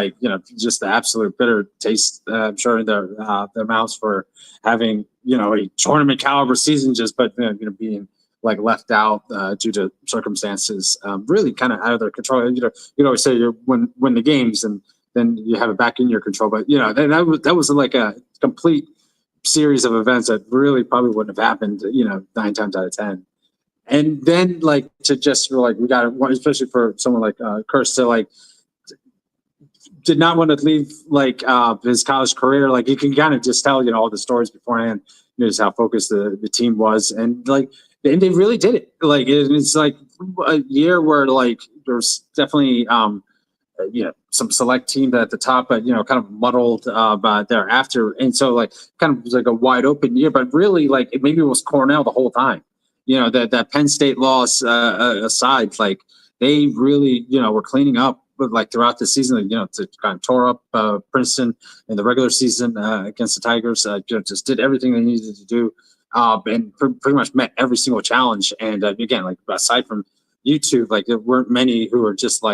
just the absolute bitter taste, I'm sure, in their mouths for having a tournament caliber season, but being left out due to circumstances really kind of out of their control. You always say you win the games and then you have it back in your control, but that was a complete series of events that really probably wouldn't have happened 9 times out of 10. And then to just we got one, especially for someone like Crosse, to did not want to leave his college career. You can kind of just tell all the stories beforehand, just how focused the team was, and and they really did it. It's a year where there's definitely some select team at the top, but kind of muddled thereafter, and so kind of was a wide open year. But really, maybe it was Cornell the whole time. That Penn State loss aside, they really were cleaning up, but throughout the season, to kind of tore up Princeton in the regular season against the Tigers. Just did everything they needed to do, and pretty much met every single challenge. And again, aside from you two, there weren't many who were just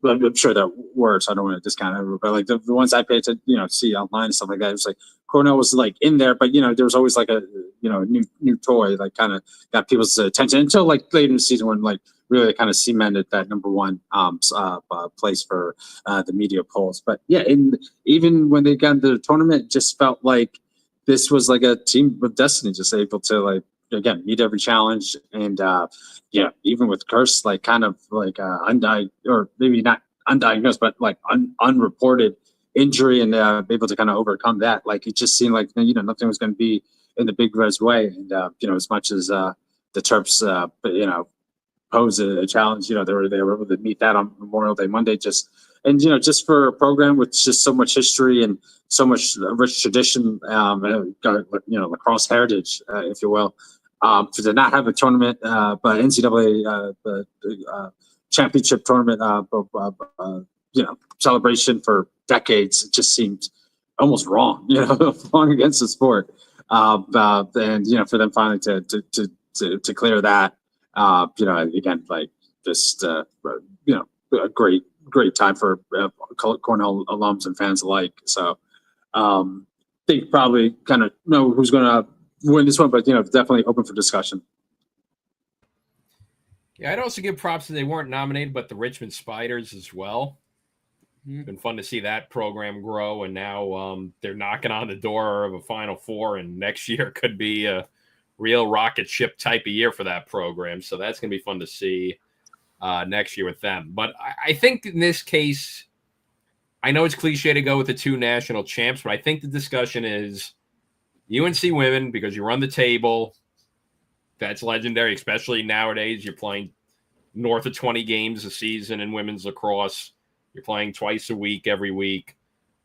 I'm sure there were, so I don't want to discount everyone, but the ones I paid to see online and stuff like that, it was Cornell was in there, but there was always a new toy kind of got people's attention until late in the season when really kind of cemented that number one place for the media polls. But yeah, even when they got into the tournament, it just felt like this was like a team of destiny, just able to like again meet every challenge. And even with Curse, like kind of like undiagnosed, or maybe not undiagnosed, but like unreported injury, and able to kind of overcome that. Like it just seemed like nothing was going to be in the Big Red's way. And as much as the Terps pose a challenge, they were able to meet that on Memorial Day Monday. Just for a program with just so much history and so much rich tradition, lacrosse heritage, if you will, to not have a tournament, but NCAA championship tournament, celebration for decades, it just seemed almost wrong, wrong against the sport. And for them finally to clear that, again, like just a great time for Cornell alums and fans alike. So think probably kind of know who's going to win this one, but definitely open for discussion. Yeah, I'd also give props that they weren't nominated, but the Richmond Spiders as well. It's been fun to see that program grow, and now they're knocking on the door of a Final Four, and next year could be a real rocket ship type of year for that program. So that's going to be fun to see next year with them. But I think in this case, I know it's cliche to go with the two national champs, but I think the discussion is UNC women, because you run the table. That's legendary, especially nowadays. You're playing north of 20 games a season in women's lacrosse. You're playing twice a week, every week.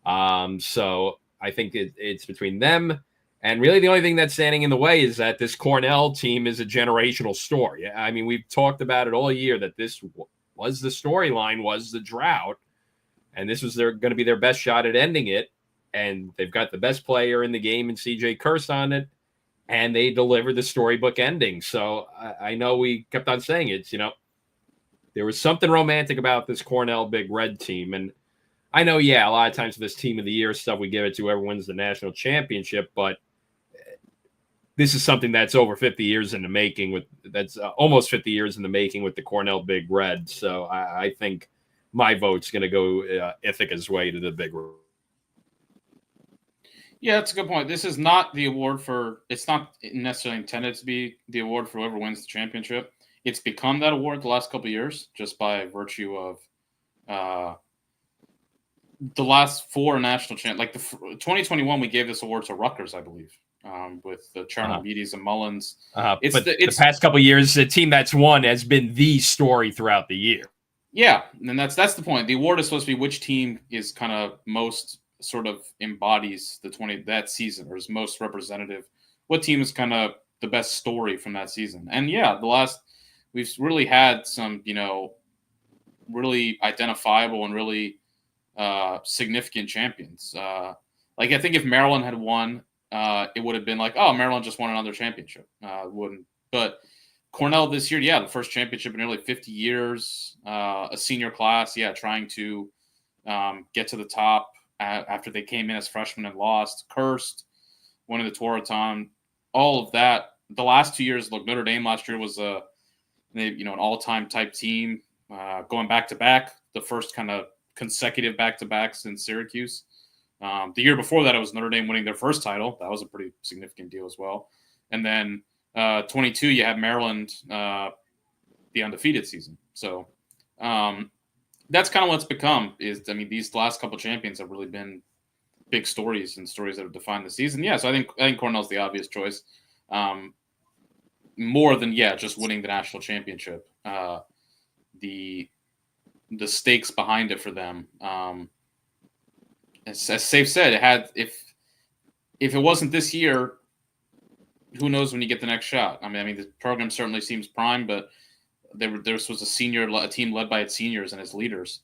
So I think it's between them. And really the only thing that's standing in the way is that this Cornell team is a generational story. I mean, we've talked about it all year that this was the storyline, was the drought. And this was going to be their best shot at ending it. And they've got the best player in the game in CJ Kirst on it. And they delivered the storybook ending. So I know we kept on saying it, there was something romantic about this Cornell Big Red team. And I know, a lot of times for this team of the year stuff, we give it to whoever wins the national championship, but this is something that's over 50 years in the making that's almost 50 years in the making with the Cornell Big Red. So I think my vote's going to go Ithaca's way to the Big Red. Yeah, that's a good point. This is not the award it's not necessarily intended to be the award for whoever wins the championship. It's become that award the last couple of years just by virtue of the last four national champs. Like the 2021, we gave this award to Rutgers, I believe, with the Chernobylis and Mullins. But the past couple of years, the team that's won has been the story throughout the year. Yeah, and that's the point. The award is supposed to be which team is kind of most sort of embodies that season or is most representative. What team is kind of the best story from that season? And we've really had some, really identifiable and really significant champions. Like I think if Maryland had won, it would have been like, oh, Maryland just won another championship. Wouldn't, but Cornell this year, the first championship in nearly 50 years, a senior class, trying to get to the top after they came in as freshmen and lost. Kirst, winning the Tewaaraton, all of that. The last 2 years, look, Notre Dame last year was an all-time type team, going back-to-back, the first kind of consecutive back-to-backs in Syracuse. The year before that, it was Notre Dame winning their first title. That was a pretty significant deal as well. And then 22, you have Maryland, the undefeated season. So that's kind of what's become these last couple champions have really been big stories and stories that have defined the season. Yeah, so I think Cornell's the obvious choice. More than just winning the national championship. The stakes behind it for them. As Safe said, if it wasn't this year, who knows when you get the next shot? I mean, the program certainly seems prime, but this was a team led by its seniors and its leaders,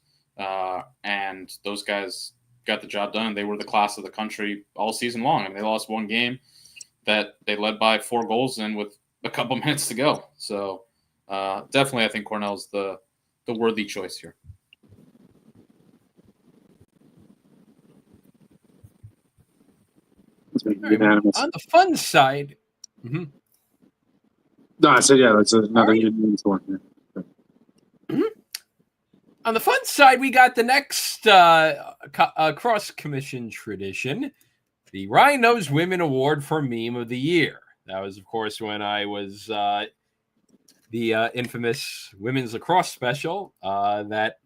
and those guys got the job done. They were the class of the country all season long. I mean, they lost one game that they led by 4 goals in with a couple minutes to go. So definitely, I think Cornell's the worthy choice here. Unanimous. On the fun side, No, I said that's another unanimous one. Yeah. On the fun side, we got the next Crosse Commission tradition, the Ryan Knows Women Award for Meme of the Year. That was, of course, when I was the infamous Women's Lacrosse special that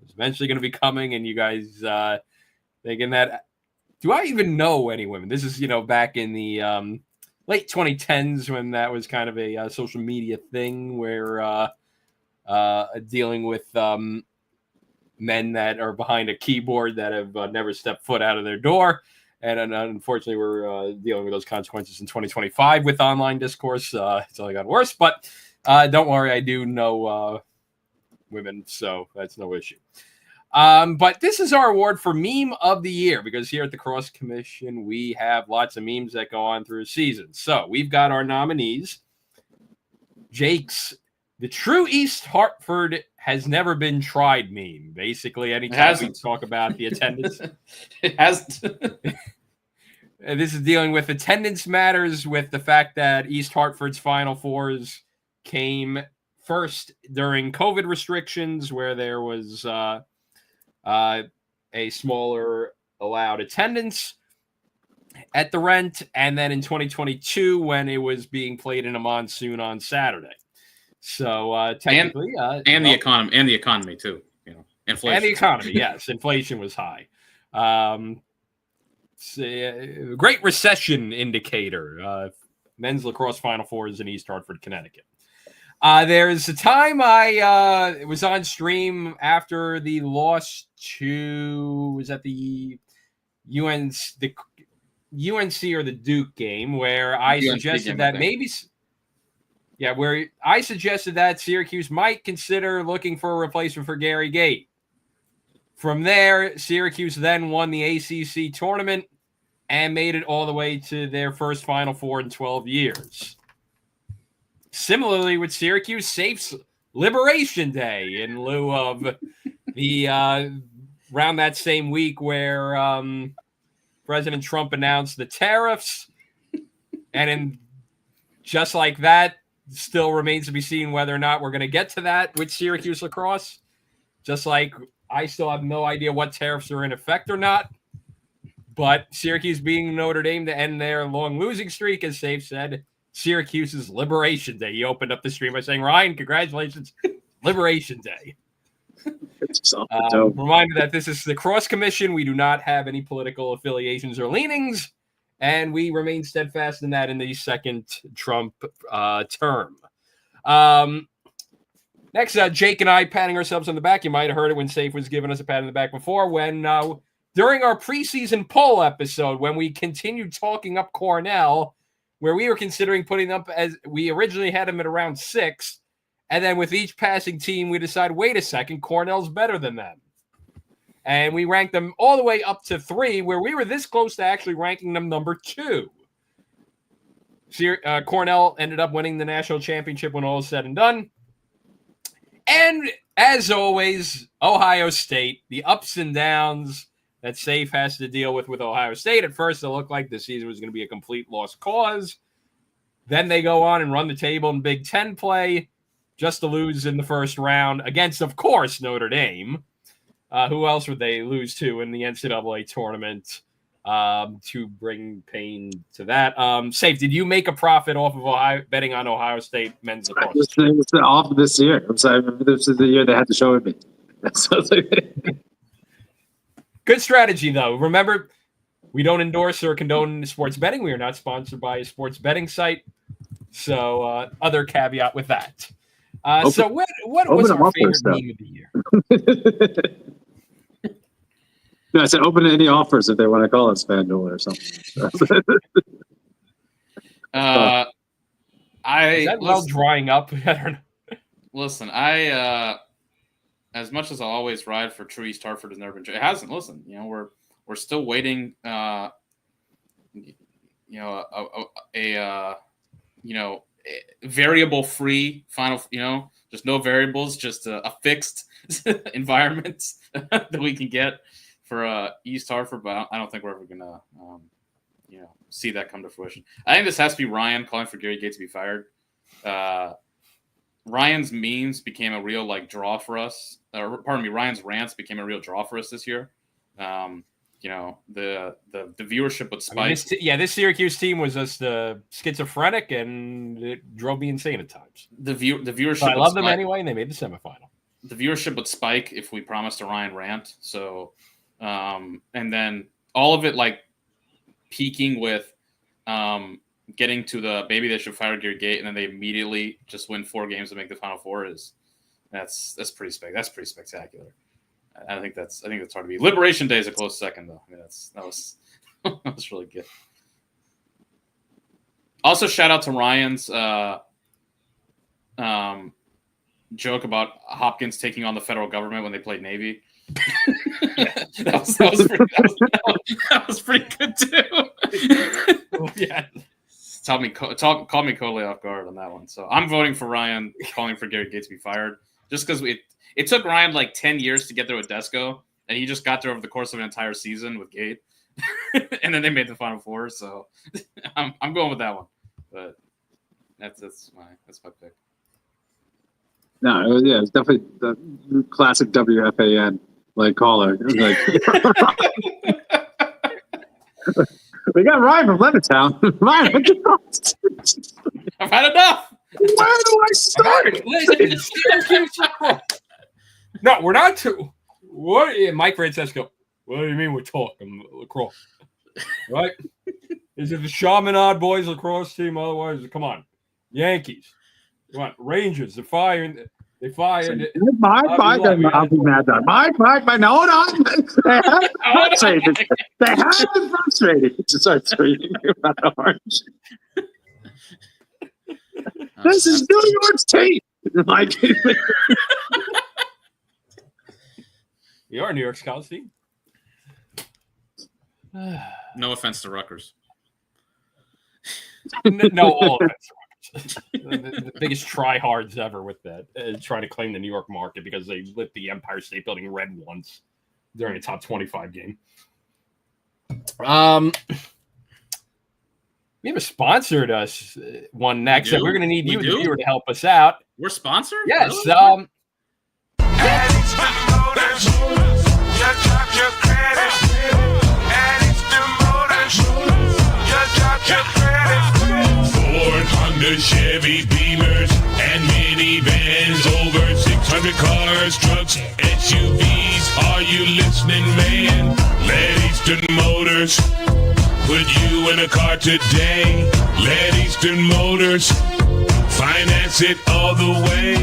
was eventually going to be coming, and you guys thinking that, do I even know any women? This is, back in the late 2010s when that was kind of a social media thing where dealing with men that are behind a keyboard that have never stepped foot out of their door. And unfortunately, we're dealing with those consequences in 2025 with online discourse. It's only gotten worse, but don't worry, I do know women, so that's no issue. But this is our award for Meme of the Year, because here at the Crosse Commission, we have lots of memes that go on through a season. So we've got our nominees. Jake's The True East Hartford Has Never Been Tried meme. Basically, anytime we talk about the attendance. It has. And this is dealing with attendance matters, with the fact that East Hartford's Final Fours came first during COVID restrictions, where there was a smaller allowed attendance at the rent, and then in 2022 when it was being played in a monsoon on Saturday. So technically, and the economy too. Inflation and the economy. Yes, inflation was high. It's a great recession indicator. Men's lacrosse Final Fours in East Hartford, Connecticut. There's a time I was on stream after the loss to, was that the UNC or the Duke game, where I suggested that maybe, where I suggested that Syracuse might consider looking for a replacement for Gary Gate. From there, Syracuse then won the ACC tournament and made it all the way to their first Final Four in 12 years. Similarly, with Syracuse, Safe's Liberation Day in lieu of the around that same week where President Trump announced the tariffs. And just like that, still remains to be seen whether or not we're going to get to that with Syracuse lacrosse. Just like I still have no idea what tariffs are in effect or not. But Syracuse being Notre Dame to end their long losing streak, as Safe said, Syracuse's Liberation Day. He opened up the stream by saying, Ryan, congratulations, Liberation Day. Reminder that this is the Crosse Commission. We do not have any political affiliations or leanings, and we remain steadfast in that in the second Trump term. Next, Jake and I patting ourselves on the back. You might have heard it when Safe was giving us a pat on the back before, when during our preseason poll episode, when we continued talking up Cornell, where we were considering putting up, as we originally had them at around 6, and then with each passing team, we decided, wait a second, Cornell's better than them. And we ranked them all the way up to 3, where we were this close to actually ranking them number 2. Cornell ended up winning the national championship when all is said and done. And as always, Ohio State, the ups and downs that Safe has to deal with Ohio State. At first, it looked like the season was going to be a complete lost cause. Then they go on and run the table in Big Ten play, just to lose in the first round against, of course, Notre Dame. Who else would they lose to in the NCAA tournament to bring pain to that? Safe, did you make a profit off of betting on Ohio State men's lacrosse? It was off this year. I'm sorry. This is the year they had to show it me. Good strategy, though. Remember, we don't endorse or condone sports betting. We are not sponsored by a sports betting site. So, other caveat with that. So, what was our favorite meme of the year? No, I said open to any offers if they want to call us FanDuel or something. Is that well drying up? I don't know. Listen, as much as I'll always ride for True East Hartford has never been. It hasn't. Listen, we're still waiting. A variable free final. Just no variables, just a fixed environment that we can get for East Hartford. But I don't think we're ever gonna see that come to fruition. I think this has to be Ryan calling for Gary Gates to be fired. Ryan's memes became a real draw for us. Or pardon me, Ryan's rants became a real draw for us this year. The viewership would spike. This Syracuse team was just schizophrenic, and it drove me insane at times. The viewership. But I love them anyway, and they made the semifinal. The viewership would spike if we promised a Ryan rant. So, and then all of it peaking with getting to the maybe they should fire Gary Gate, and then they immediately just win 4 games to make the Final Four. That's pretty spectacular. I think that's hard to beat. Liberation Day is a close second, though. I mean, that was that was really good. Also, shout out to Ryan's joke about Hopkins taking on the federal government when they played Navy. that was pretty good too. Yeah. Called me totally off guard on that one. So I'm voting for Ryan calling for Gary Gate to be fired, just because it took Ryan 10 years to get there with Desco, and he just got there over the course of an entire season with Gate, and then they made the Final Four. So I'm going with that one, but that's my pick. No, it's definitely the classic WFAN caller. We got Ryan from Levittown. Ryan, what's your thoughts? I've had enough. Where do I start? No, we're not too. What? Mike Francesco. What do you mean we're talking lacrosse? Right? Is it the Chaminade boys lacrosse team? Otherwise, come on, Yankees. Come on, Rangers. They're firing. They fired. I'll be mad at Mike. No, hold on. They have been frustrated. To start tweeting about the Orange. This is New York's team. You are New York's college team. No offense to Rutgers. No, all offense to Rutgers. The biggest tryhards ever with that, trying to claim the New York market because they lit the Empire State Building red once during a top 25 game. We have a sponsored us one next, and we're going to need you, the viewer, to help us out. We're sponsored? Yes. Really? Ford, Honda, Chevy, Beamers, and minivans. Over 600 cars, trucks, SUVs. Are you listening, man? Let Eastern Motors put you in a car today. Let Eastern Motors finance it all the way.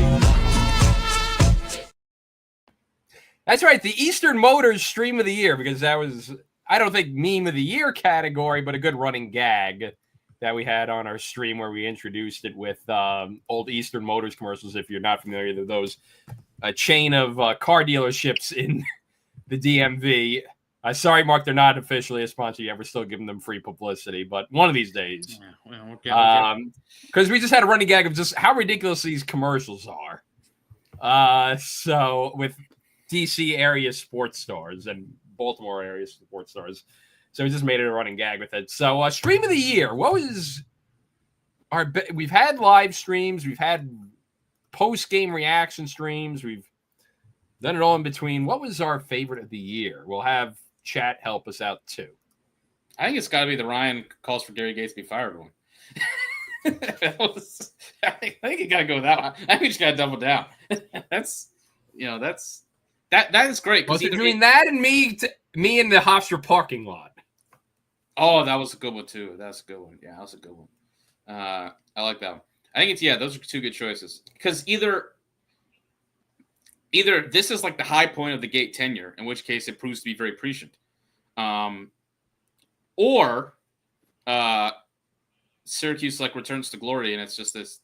That's right, the Eastern Motors Stream of the Year, because that was, I don't think meme of the year category, but a good running gag that we had on our stream where we introduced it with old Eastern Motors commercials. If you're not familiar with those, a chain of car dealerships in the DMV. Sorry, Mark, they're not officially a sponsor yet. We're still giving them free publicity, but one of these days. Because we just had a running gag of just how ridiculous these commercials are. So with DC area sports stars and Baltimore area sports stars. So we just made it a running gag with it. So stream of the year. What was our we've had live streams, we've had post-game reaction streams, we've done it all in between. What was our favorite of the year? We'll have chat help us out too. I think it's got to be the Ryan calls for Gary Gates to be fired one. I think you got to go with that one. I think you just got to double down. That is great. Well, between that and me in the Hofstra parking lot. Oh, that was a good one too. That's a good one. Yeah, that was a good one. I like that one. I think those are two good choices. Because either this is like the high point of the Gate tenure, in which case it proves to be very prescient. Or Syracuse returns to glory, and it's just this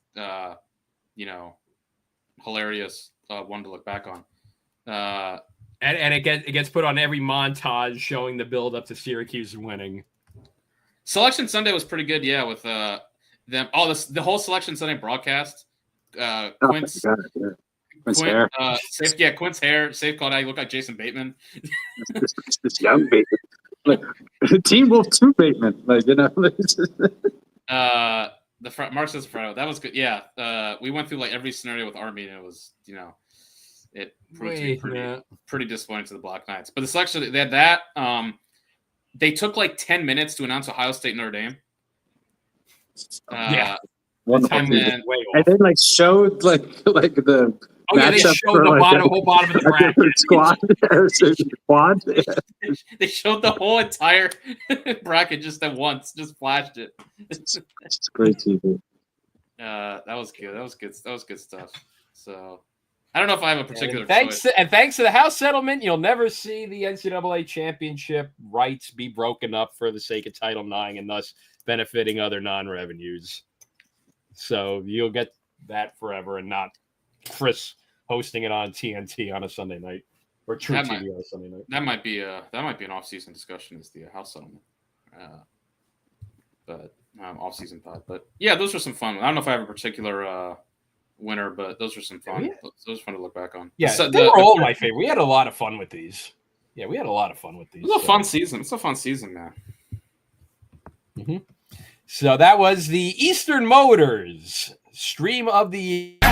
hilarious one to look back on. And it gets put on every montage showing the build up to Syracuse winning. Selection Sunday was pretty good, yeah, with them. Oh, the whole Selection Sunday broadcast. Quint's hair. Quint's hair. Safe called out. You look like Jason Bateman. this young Bateman. Team Wolf 2 Bateman. Mark says Fredo. That was good. Yeah, we went through like every scenario with Army, and it was it proved to be pretty disappointing to the Black Knights. But the selection they had that. They took like 10 minutes to announce Ohio State Notre Dame. And then like showed like the they showed the whole bottom of the bracket. Squad. They showed the whole entire bracket just at once, just flashed it. It's great TV. That was good. That was good stuff. So I don't know if I have a particular thanks to the House settlement, you'll never see the NCAA championship rights be broken up for the sake of Title IX and thus benefiting other non-revenues. So you'll get that forever and not Chris hosting it on TNT on a Sunday night or True TV on a Sunday night. That might be an off-season discussion is the House settlement. But off-season pod. But yeah, those were some fun. I don't know if I have a particular winner, but those were some fun. Those were fun to look back on. Yeah, they were all my favorite. We had a lot of fun with these. Yeah, we had a lot of fun with these. It was a fun season. It's a fun season, man. Mm-hmm. So that was the Eastern Motors Stream of the Ford,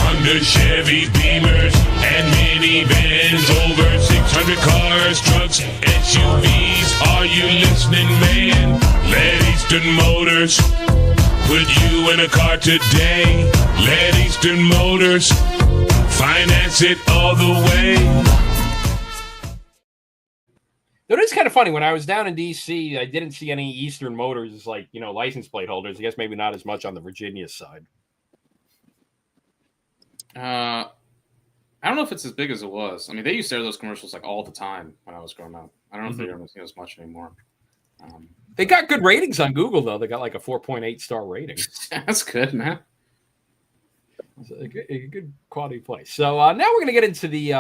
Honda, Chevy, Beamers, and minivans, over 600 cars, trucks, SUVs. Are you listening, man? Let Eastern Motors put you in a car today. Let Eastern Motors finance it all the way. It is kind of funny. When I was down in D.C., I didn't see any Eastern Motors, license plate holders. I guess maybe not as much on the Virginia side. I don't know if it's as big as it was. I mean, they used to air those commercials like all the time when I was growing up. I don't know if they're doing as much anymore. They got good ratings on Google, though. They got like a 4.8 star rating. That's good, man. It's a good quality place. So now we're going to get into the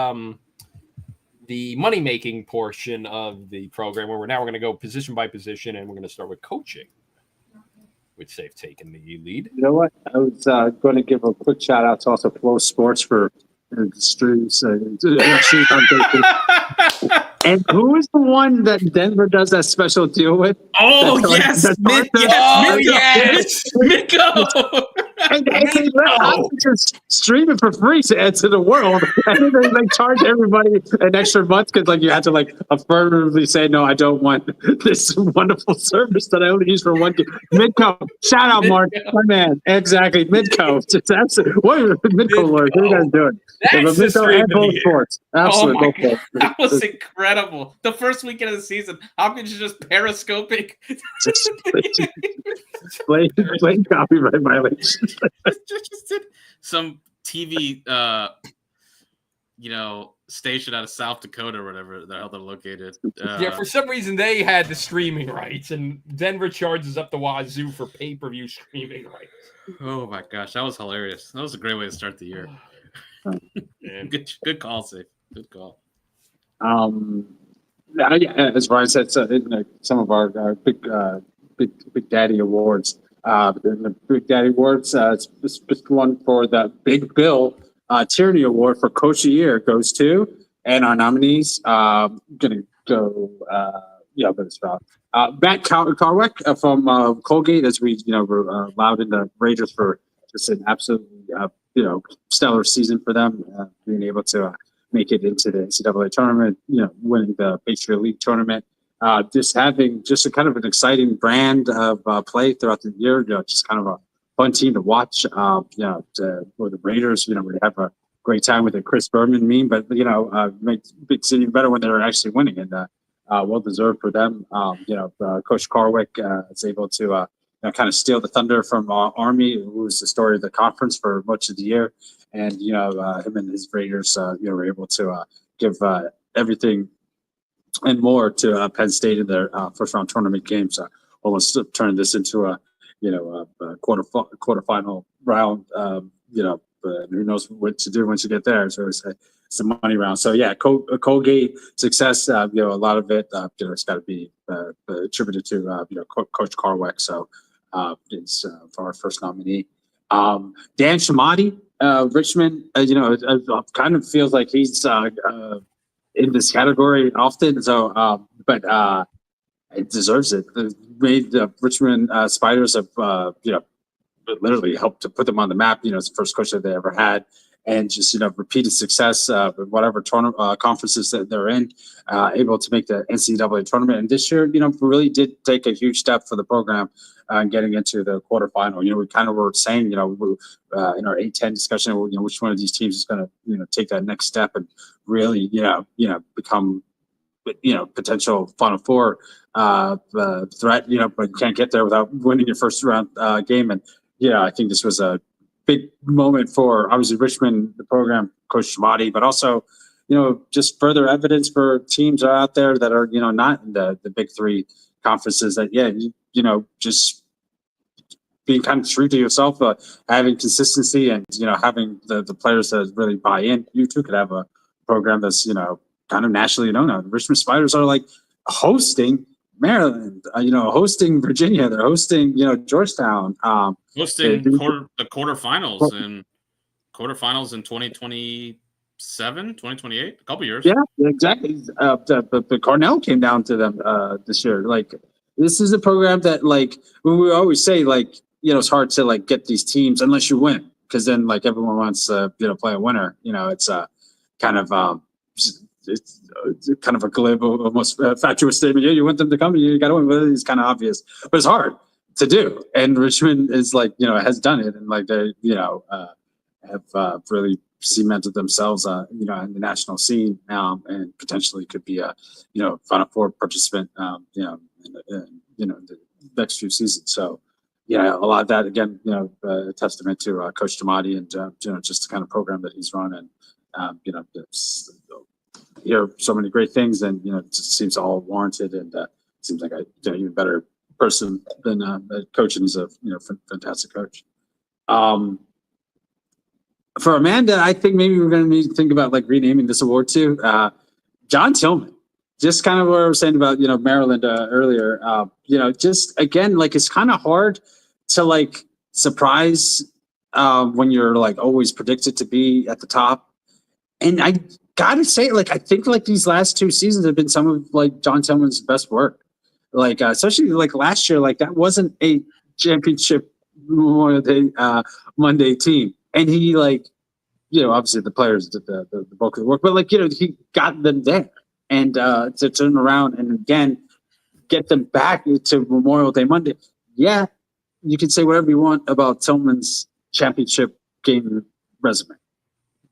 money-making portion of the program, where we're going to go position by position, and we're going to start with coaching, with Safe taking the lead. You know what? I was going to give a quick shout out to also Flow Sports for the streams. And who is the one that Denver does that special deal with? Oh, yes. Mitko. And they let just stream it for free to the world, and then they charge everybody an extra month because you had to affirmatively say, no, I don't want this wonderful service that I only use for one game. Midco, shout out Mark, my man, exactly. Midco, just absolutely. What are Midco Lord? What are you guys doing? That's the stream of the Sports. Absolutely. Oh my God. That was incredible. The first weekend of the season, how could you just periscoping? Plain copyright violation. just did some TV, station out of South Dakota or whatever the hell they're located. For some reason they had the streaming rights, and Denver charges up the wazoo for pay-per-view streaming rights. Oh my gosh, that was hilarious. That was a great way to start the year. Good call, Safe. Good call. As Ryan said, some of our big Daddy awards. The Big Daddy Awards, this one for the Big Bill Tierney Award for Coach of the Year goes to, and our nominees gonna go. But it's about Matt Carwick from Colgate, as we were allowed in the Raiders for just an absolutely stellar season for them, being able to make it into the NCAA tournament, winning the Patriot League tournament. Just having just a kind of an exciting brand of play throughout the year, just kind of a fun team to watch. For the Raiders, we have a great time with the Chris Berman meme, but makes it even better when they're actually winning, and well deserved for them. Coach Carwick is able to kind of steal the thunder from Army, who was the story of the conference for much of the year, and him and his Raiders, were able to give everything and more to Penn State in their first round tournament games. Almost turned this into a quarterfinal round. Who knows what to do once you get there? So it's a money round. So yeah, Colgate success. A lot of it. It's got to be attributed to Coach Carwick. So it's for our first nominee. Dan Shamati Richmond, it kind of feels like he's in this category often. So, but it deserves it. It made the Richmond Spiders have, literally helped to put them on the map. It's the first coach that they ever had. And just, repeated success, whatever tournament conferences that they're in, able to make the NCAA tournament. And this year, really did take a huge step for the program getting into the quarterfinal. We kind of were saying, in our A-10 discussion, which one of these teams is going to, take that next step and really, become, potential Final Four threat, but you can't get there without winning your first round game. And, I think this was a big moment for obviously Richmond, the program, Coach Shamati, but also, just further evidence for teams are out there that are, not in the big three conferences that, just being kind of true to yourself, having consistency and, having the players that really buy in. You too could have a program that's, kind of nationally known now. The Richmond Spiders are like hosting Maryland, hosting Virginia. They're hosting, Georgetown. Hosting the quarterfinals in 2027, 2028, a couple years. Yeah, exactly. But Cornell came down to them this year. Like, this is a program that, like, we always say, like, it's hard to like get these teams unless you win, because then like everyone wants to play a winner. It's kind of it's kind of a glib, almost fatuous statement. Yeah, you want them to come, you got to win. But it's kind of obvious, but it's hard to do. And Richmond is like, has done it, and like they, have really cemented themselves, in the national scene, and potentially could be a, Final Four participant, in the next few seasons. So, a lot of that again, a testament to Coach Damati and just the kind of program that he's run, and hear so many great things, and it just seems all warranted, and seems like a even better person than coach, and he's a fantastic coach. For Amanda, I think maybe we're going to need to think about like renaming this award to John Tillman. Just kind of what I was saying about Maryland earlier. Just again, like, it's kind of hard to like surprise when you're like always predicted to be at the top. And I gotta say, like, I think like these last two seasons have been some of like John Tillman's best work. Like, especially like last year, like that wasn't a championship Memorial Day Monday team. And he like, obviously the players did the bulk of the work, but like, he got them there, and to turn around and again, get them back to Memorial Day Monday. Yeah. You can say whatever you want about Tillman's championship game resume.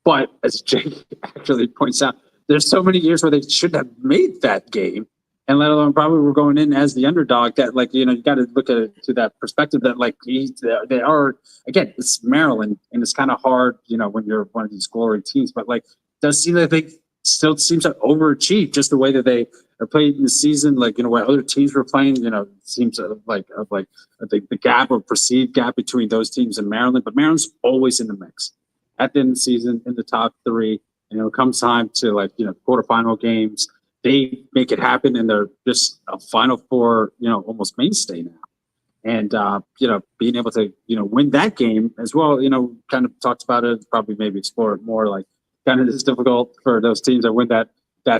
But as Jake actually points out, there's so many years where they should have made that game, and let alone probably were going in as the underdog. That like, you got to look at it to that perspective that like they are, again, it's Maryland, and it's kind of hard, when you're one of these glory teams. But like, it does seem that they still seems to overachieve just the way that they are playing in the season. Like, what other teams were playing, it seems like the gap or perceived gap between those teams and Maryland. But Maryland's always in the mix at the end of the season, in the top three. And it comes time to like, quarterfinal games, they make it happen, and they're just a Final Four, almost mainstay now. And, being able to, win that game as well, kind of talked about it, probably maybe explore it more, like kind of it's difficult for those teams that win that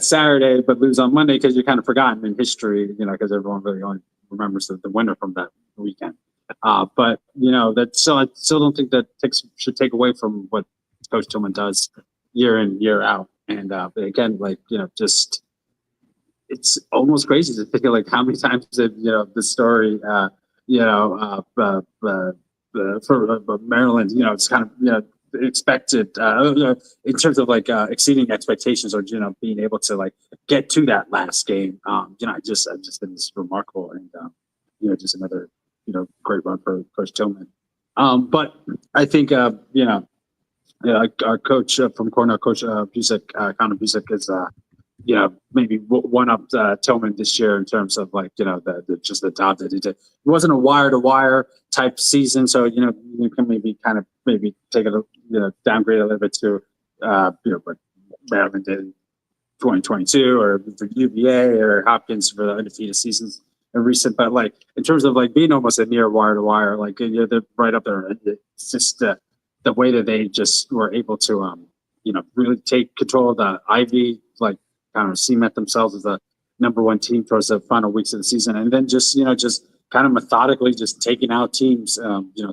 Saturday, but lose on Monday because you're kind of forgotten in history, because everyone really only remembers the winner from that weekend. But that still, I still don't think that should take away from what Coach Tillman does year in, year out. And again, like, just it's almost crazy to think of like how many times that the story for Maryland, it's kind of expected in terms of like exceeding expectations, or being able to like get to that last game. I've just been this remarkable, and just another great run for Coach Tillman. But I think our coach from Cornell, Coach Busick, Connor Busick, is maybe one up Tillman this year in terms of like just the job that he did. It wasn't a wire to wire type season, so you can maybe take it downgrade a little bit to what Maryland did in 2022, or for UVA or Hopkins for the undefeated seasons in recent. But like in terms of like being almost a near wire to wire, like they're right up there. It's just the way that they just were able to, really take control of the Ivy, like kind of cement themselves as the number one team towards the final weeks of the season. And then just kind of methodically just taking out teams,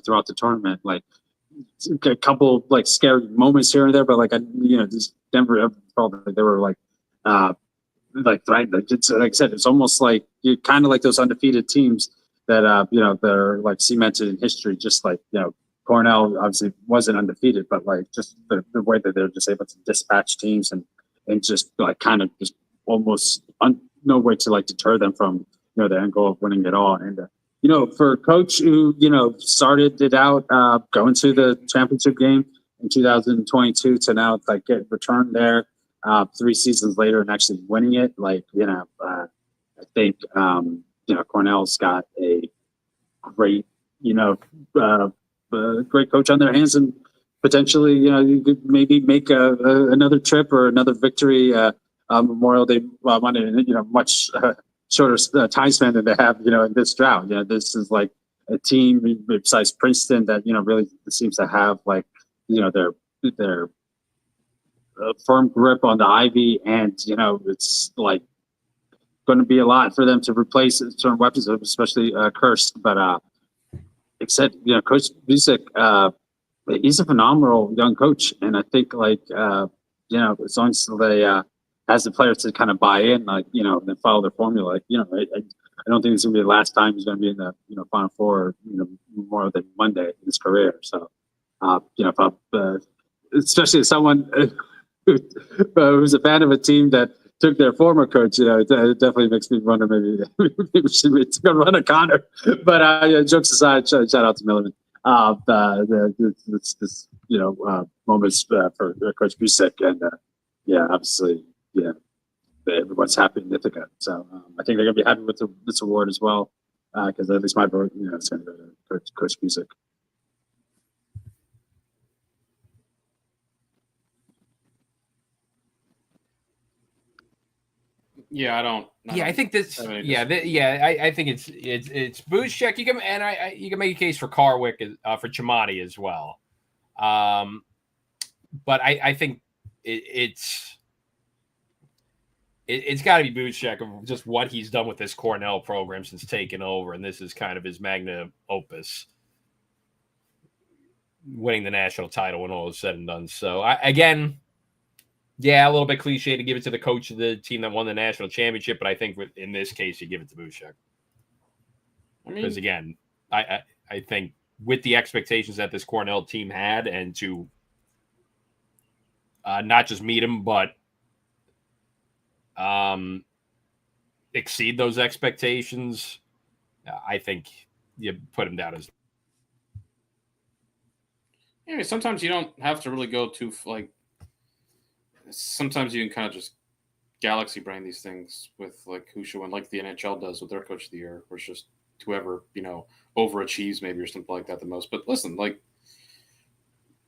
throughout the tournament, like a couple like scary moments here and there, but just Denver felt like they were threatened. It's, like I said, it's almost like you kind of like those undefeated teams that, they're like cemented in history, just like, Cornell obviously wasn't undefeated, but like just the way that they're just able to dispatch teams and just like kind of just almost no way to like deter them from, the end goal of winning it all. And, for a coach who, started it out going to the championship game in 2022 to now like get returned there 3 seasons later and actually winning it, I think, Cornell's got a great, great coach on their hands, and potentially, you could maybe make another trip or another victory Memorial Day Monday, much shorter time span than they have, in this drought. This is like a team besides Princeton that, really seems to have like, their firm grip on the Ivy, and, it's like going to be a lot for them to replace certain weapons, especially Cursed. But except, Coach Busick, he's a phenomenal young coach, and I think as long as they has the players to kind of buy in, and follow their formula. I don't think it's gonna be the last time he's gonna be in the Final Four, Memorial Day Monday in his career. So, especially as someone who's a fan of a team that took their former coach, it definitely makes me wonder maybe we should be going to run a Connor. But jokes aside, shout out to Milliman. This moments for Coach Busick, and obviously, everyone's happy in Ithaca. So I think they're going to be happy with this award as well, because at least my vote, it's going to go to Coach Busick. Yeah, I don't. I think this. I think it's Booshek. You can make a case for Carwick, for Chamati as well. But I think it's got to be Booshek of just what he's done with this Cornell program since taking over, and this is kind of his magnum opus, winning the national title when all is said and done. So a little bit cliche to give it to the coach of the team that won the national championship, but I think in this case you give it to Booshek. Because again, I think with the expectations that this Cornell team had, and to not just meet them, but exceed those expectations, I think you put him down as. Sometimes you don't have to really go too sometimes you can kind of just galaxy brain these things with like who should win, like the NHL does with their coach of the year, where it's just whoever, overachieves maybe or something like that the most. But listen, like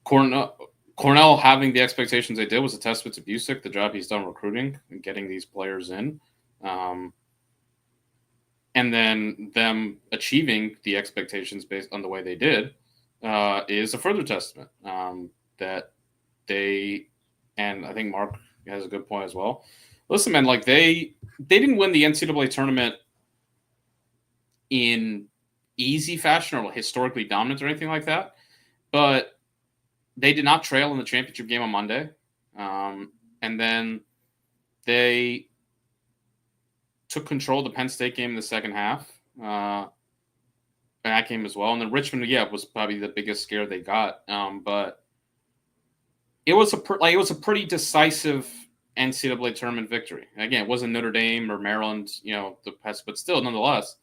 Cornell having the expectations they did was a testament to Busick, the job he's done recruiting and getting these players in. And then them achieving the expectations based on the way they did is a further testament that they, and I think Mark has a good point as well. Listen, man, like they didn't win the NCAA tournament in easy fashion or historically dominant or anything like that, but they did not trail in the championship game on Monday. And then they took control of the Penn State game in the second half. That game as well. And then Richmond, was probably the biggest scare they got. But it was a pretty decisive NCAA tournament victory. Again, it wasn't Notre Dame or Maryland, but still, nonetheless,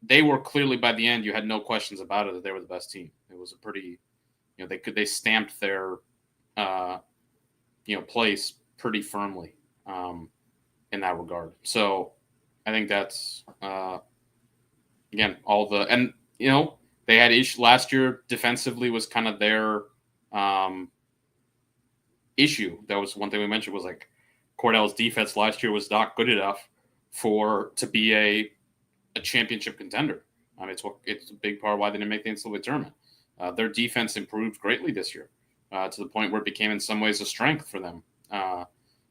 they were clearly by the end. You had no questions about it that they were the best team. It was a pretty, they stamped their, place pretty firmly in that regard. So I think that's again they had issue last year defensively was kind of their issue. That was one thing we mentioned was like Cornell's defense last year was not good enough to be a championship contender. I mean, it's a big part of why they didn't make the NCAA tournament. Their defense improved greatly this year to the point where it became in some ways a strength for them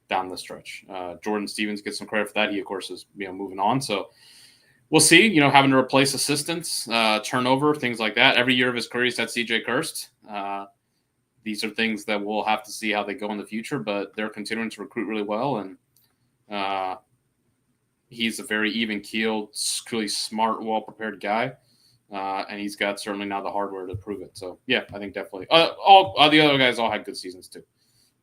down the stretch. Jordan Stevens gets some credit for that. He, of course, is moving on. So we'll see, having to replace assistants, turnover, things like that. Every year of his career, he's had CJ Kirst. These are things that we'll have to see how they go in the future, but they're continuing to recruit really well. And he's a very even-keeled, really smart, well-prepared guy. And he's got certainly now the hardware to prove it. So, yeah, I think definitely. All the other guys all had good seasons too.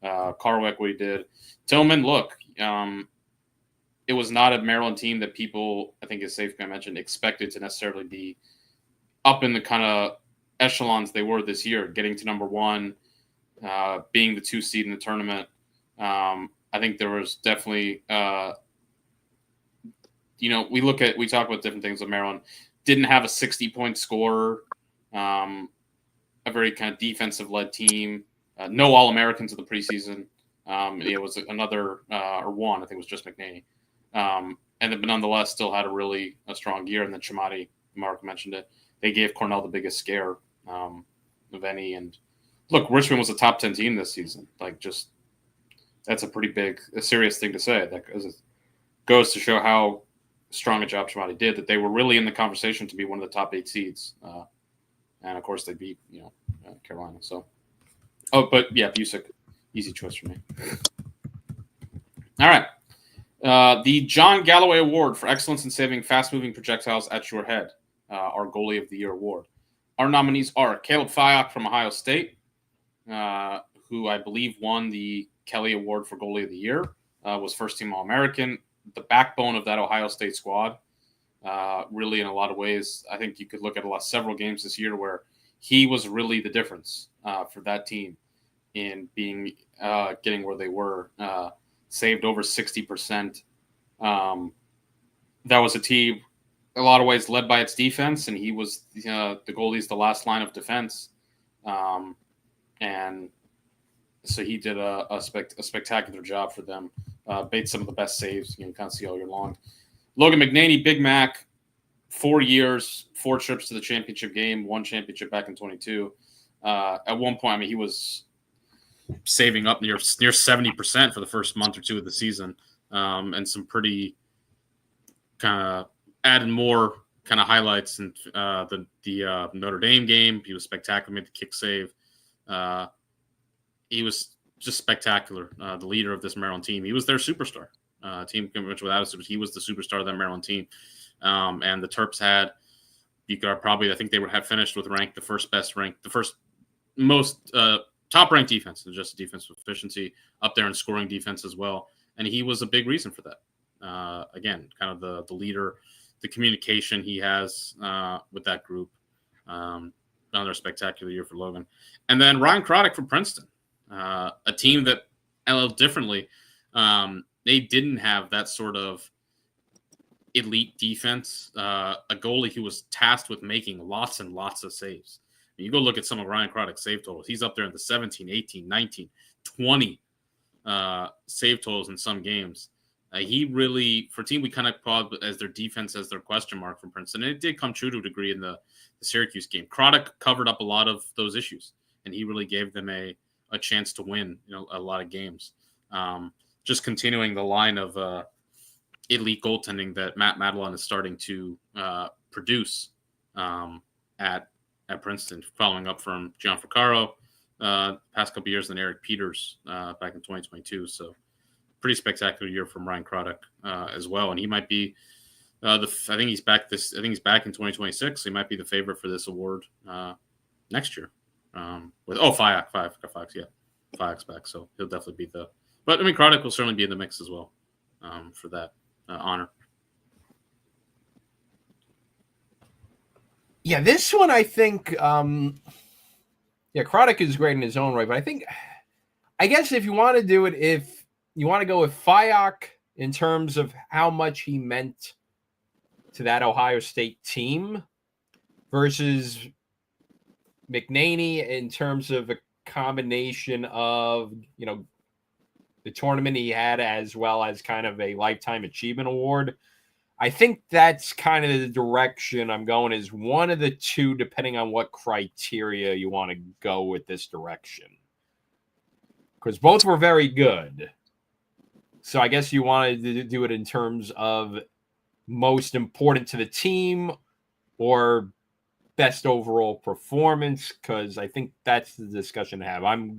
Carwick, what he did. Tillman, look, it was not a Maryland team that people, I think it's safe to mention, expected to necessarily be up in the kind of echelons they were this year, getting to number one, being the 2 seed in the tournament. I think there was definitely, we talk about different things with Maryland. Didn't have a 60-point scorer, a very kind of defensive-led team. No All-Americans in the preseason. It was another or one. I think it was just McNaney. But nonetheless, still had a strong year. And then Chamati, Mark mentioned it. They gave Cornell the biggest scare of any. And look, Richmond was a top 10 team this season. That's a serious thing to say. That goes to show how strong a job Chamati did. That they were really in the conversation to be one of the top 8 seeds. And of course, they beat Carolina. So. Oh, but yeah, Busick, easy choice for me. All right. The John Galloway Award for Excellence in Saving Fast-Moving Projectiles at Your Head, our Goalie of the Year award. Our nominees are Caleb Fyock from Ohio State, who I believe won the Kelly Award for Goalie of the Year, was first-team All-American, the backbone of that Ohio State squad. Really, in a lot of ways, I think you could look at several games this year where he was really the difference for that team in being getting where they were. Saved over 60%. That was a team, a lot of ways, led by its defense, and he was the goalie's the last line of defense. And so he did a spectacular job for them. Made some of the best saves you can't see all year long. Logan McNaney, Big Mac, 4 years, 4 trips to the championship game, 1 championship back in 22. At one point, he was saving up near 70% for the first month or two of the season, and some pretty kind of added more kind of highlights. And the Notre Dame game, he was spectacular, made the kick save. He was just spectacular. The leader of this Maryland team, he was their superstar. Team without us, he was the superstar of that Maryland team. And the Terps had, I think they would have finished with the first most top-ranked defense, and just defensive efficiency, up there in scoring defense as well. And he was a big reason for that. Again, kind of the leader, the communication he has with that group. Another spectacular year for Logan. And then Ryan Croddick from Princeton, a team that, a little differently, they didn't have that sort of elite defense, a goalie who was tasked with making lots and lots of saves. You go look at some of Ryan Croddick's save totals. He's up there in the 17, 18, 19, 20 save totals in some games. He really, for a team we kind of called as their defense as their question mark from Princeton, and it did come true to a degree in the Syracuse game. Croddick covered up a lot of those issues, and he really gave them a chance to win a lot of games. Just continuing the line of elite goaltending that Matt Madelon is starting to produce at Princeton, following up from Gian Fraccaro past couple years, and Eric Peters back in 2022. So pretty spectacular year from Ryan Croddick as well. And he might be I think he's back in 2026. He might be the favorite for this award next year. Fyock's back. So he'll definitely be but Croddick will certainly be in the mix as well for that honor. Yeah, this one I think, Croddick is great in his own right, but I guess if you want to do it, if you want to go with Fyock in terms of how much he meant to that Ohio State team versus McNaney in terms of a combination of, the tournament he had as well as kind of a lifetime achievement award, I think that's kind of the direction I'm going, is one of the two, depending on what criteria you want to go with this direction. Because both were very good. So I guess you wanted to do it in terms of most important to the team or best overall performance, because I think that's the discussion to have. I'm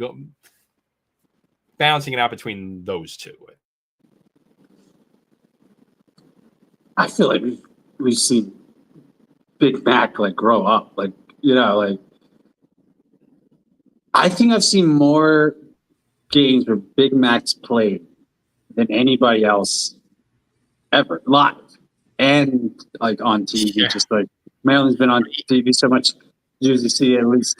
bouncing it out between those two. I feel like we've seen Big Mac like grow up, like I think I've seen more games where Big Mac's played than anybody else ever live and like on TV. Yeah. Just like Maryland's been on TV so much, you usually see at least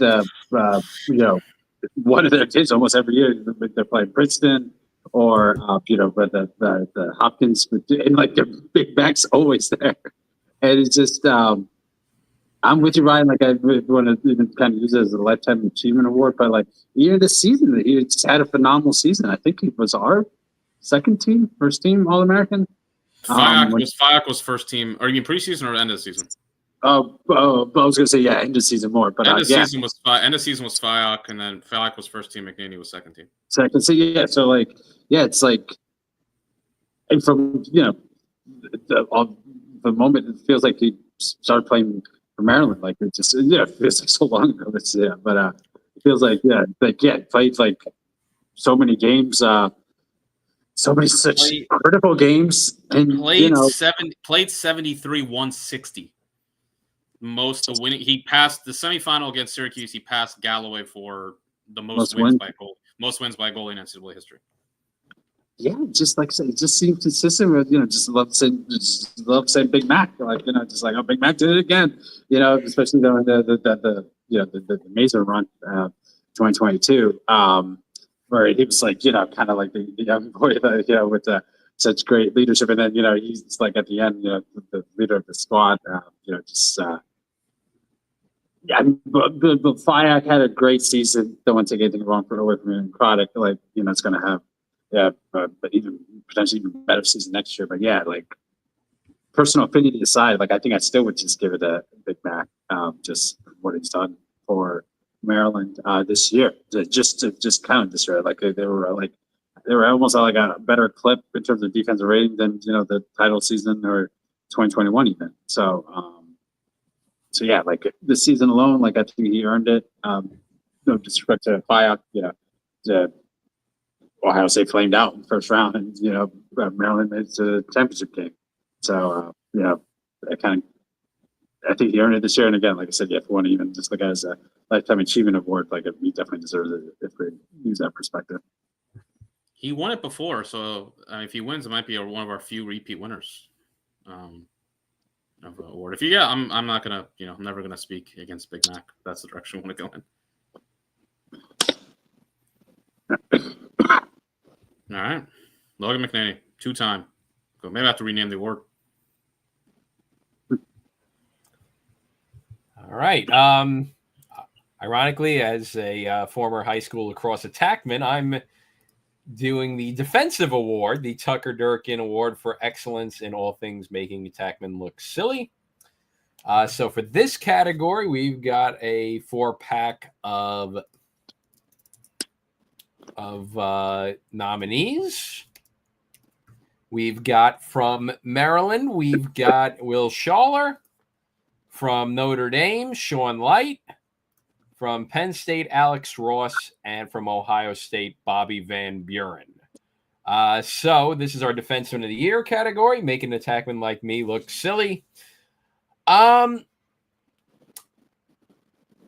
one of their kids almost every year. They're playing Princeton or but the Hopkins, and like the Big Mac's always there, and it's just I'm with you, Ryan. Like I want to even kind of use it as a lifetime achievement award, but like even this season, he just had a phenomenal season. I think he was our first team All-American. Fayok was first team. Or you mean preseason or end of the season? I was gonna say end of season more, but end of season was Fayok, and then Fayok was first team. McNaney was second team. Second, so it's like, and from the moment it feels like he started playing for Maryland, like it just it feels like so long ago. But it feels like played like so many games. So many such critical games, and played 73, 160. Most of winning. He passed the semifinal against Syracuse. He passed Galloway for the most wins by goal. Most wins by goal in NCAA history. Yeah, just like I said, it just seemed consistent with just love saying Big Mac, like just like Big Mac did it again, especially during the Mason run, 2022. Where he was like, kind of like the young boy, with such great leadership. And then, he's like at the end, the leader of the squad, but Fayok had a great season. Don't want to take anything wrong away from him. Product, like, it's going to have, but even potentially even better season next year. But yeah, like personal affinity aside, like I think I still would just give it a Big Mac, just what he's done for Maryland this year, just kind of this year. Like they were almost like a better clip in terms of defensive rating than the title season or 2021 even. So yeah, like this season alone, like I think he earned it. No disrespect to Fayok, the Ohio State flamed out in the first round, and Maryland made it to the championship game. So I think he earned it this year. And again, like I said, if we want to even just look at it as a lifetime achievement award, like he definitely deserves it if we use that perspective. He won it before, so if he wins, it might be one of our few repeat winners of the award. I'm not gonna, I'm never gonna speak against Big Mac. That's the direction we want to go in. All right, Logan McNaney, 2-time. Maybe I have to rename the award. All right. Ironically, as a former high school lacrosse attackman, I'm doing the defensive award, the Tucker Durkin Award for Excellence in all things making attackmen look silly. So for this category, we've got a 4-pack of nominees. We've got from Maryland, we've got Will Schaller. From Notre Dame, Sean Light. From Penn State, Alex Ross. And from Ohio State, Bobby Van Buren. So this is our Defenseman of the Year category, making an attackman like me look silly. Again,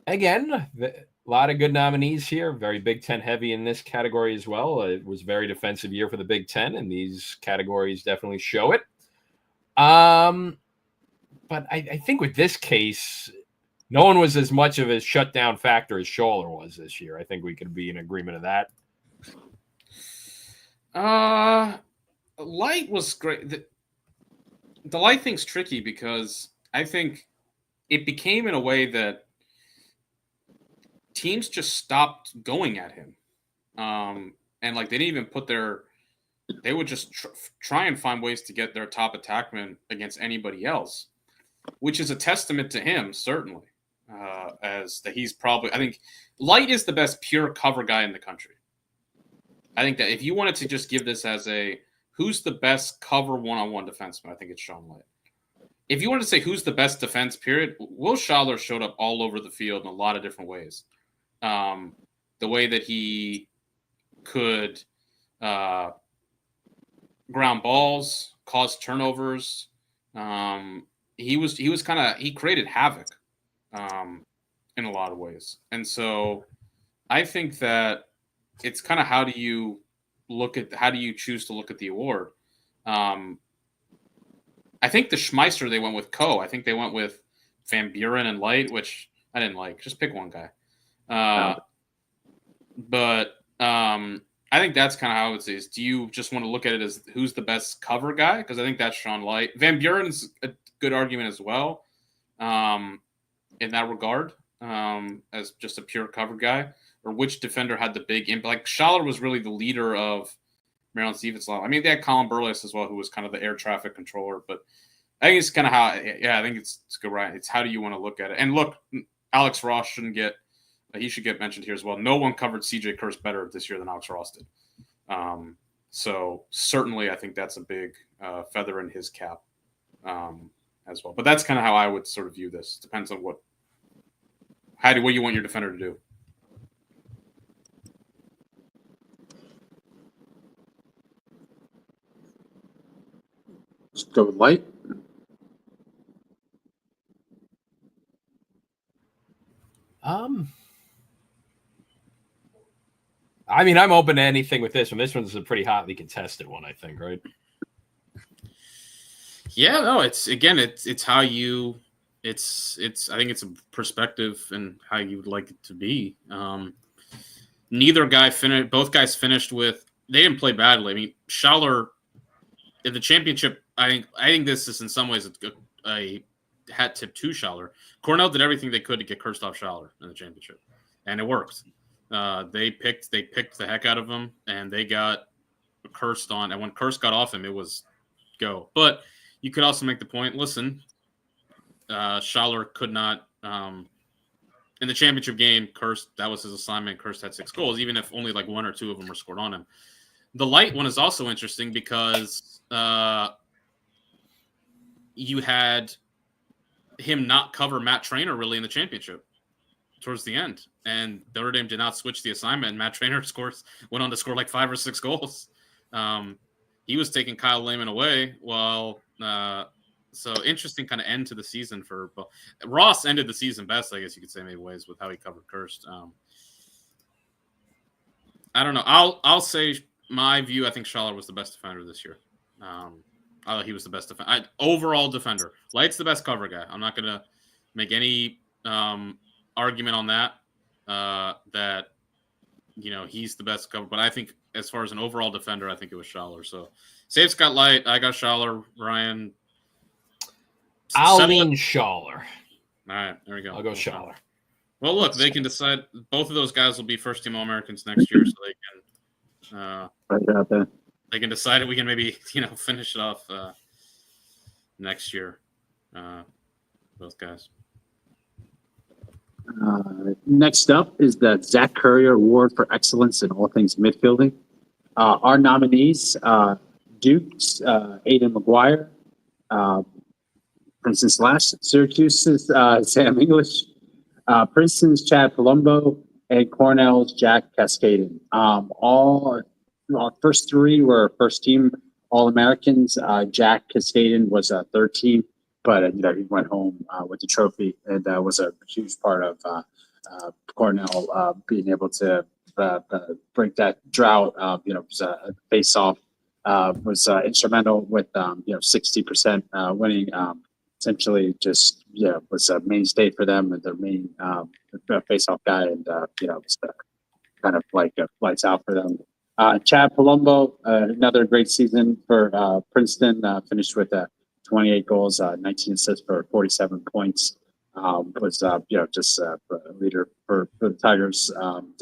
a lot of good nominees here. Very Big Ten heavy in this category as well. It was a very defensive year for the Big Ten, and these categories definitely show it. But I think with this case, no one was as much of a shutdown factor as Schaller was this year. I think we could be in agreement of that. Light was great. The Light thing's tricky because I think it became in a way that teams just stopped going at him. And like they didn't even put their they would just try and find ways to get their top attackman against anybody else, which is a testament to him, certainly. As that he's probably, I think Light is the best pure cover guy in the country. I think that if you wanted to just give this as a who's the best cover one-on-one defenseman, I think it's Sean Light. If you wanted to say who's the best defense, period, Will Schaller showed up all over the field in a lot of different ways. The way that he could ground balls, cause turnovers. He created havoc in a lot of ways. And so I think that it's kind of how do you choose to look at the award? I think the Schmeister, they went with I think they went with Van Buren and Light, which I didn't like. Just pick one guy. But I think that's kind of how it is. Do you just want to look at it as who's the best cover guy? Because I think that's Sean Light. Van Buren's a good argument as well in that regard as just a pure cover guy. Or which defender had the big impact. Like Schaller was really the leader of Maryland Stevens-Law. I mean, they had Colin Burles as well, who was kind of the air traffic controller. But I think it's kind of how, I think it's good, right? It's how do you want to look at it? And look, Alex Ross should get mentioned here as well. No one covered CJ Kurse better this year than Alex Ross did. So certainly I think that's a big feather in his cap as well. But that's kind of how I would sort of view this. Depends on what you want your defender to do. Let's go with Light. I mean, I'm open to anything with this one. This one's a pretty hotly contested one, I think, right? Yeah, no, it's how you, I think it's a perspective and how you would like it to be. Neither guy finished, both guys finished with, they didn't play badly. I mean, Schaller, in the championship, I think this is in some ways a hat tip to Schaller. Cornell did everything they could to get Kurse off Schaller in the championship, and it worked. They picked the heck out of him, and they got Kurse on. And when Kurse got off him, it was go. But you could also make the point. Listen, Schaller could not in the championship game. Kurse, that was his assignment. Kurse had 6 goals, even if only like 1 or 2 of them were scored on him. The Light one is also interesting because you had him not cover Matt Traynor really in the championship towards the end. And Notre Dame did not switch the assignment. And Matt Traynor went on to score like 5 or 6 goals. He was taking Kyle Lehman away while so interesting kind of end to the season for Ross ended the season best, I guess you could say, in many ways with how he covered Kurse. I don't know. I'll say my view, I think Schaller was the best defender this year. I thought he was the best overall defender. Light's the best cover guy. I'm not going to make any argument on that, that, he's the best cover. But I think as far as an overall defender, I think it was Schaller. So Safe's got Light. I got Schaller. Ryan. I'll lean Schaller. All right, there we go. I'll go Schaller. Well, look, they can decide. Both of those guys will be first-team All-Americans next year, so they can they can decide if we can maybe finish it off next year. Both guys. Next up is the Zach Currier Award for Excellence in All Things Midfielding. Our nominees: Duke's Aidan McGuire, Princeton Slash, Syracuse's Sam English, Princeton's Chad Palumbo, and Cornell's Jack Cascaden. All our first 3 were first-team All-Americans. Jack Cascaden was a third team, but he went home with the trophy, and was a huge part of Cornell being able to break that drought. Face-off was instrumental with 60% winning. Essentially, just was a mainstay for them and their main face-off guy, and was kind of like lights out for them. Chad Palumbo, another great season for Princeton. Finished with 28 goals, 19 assists for 47 points. Was just a leader for the Tigers coming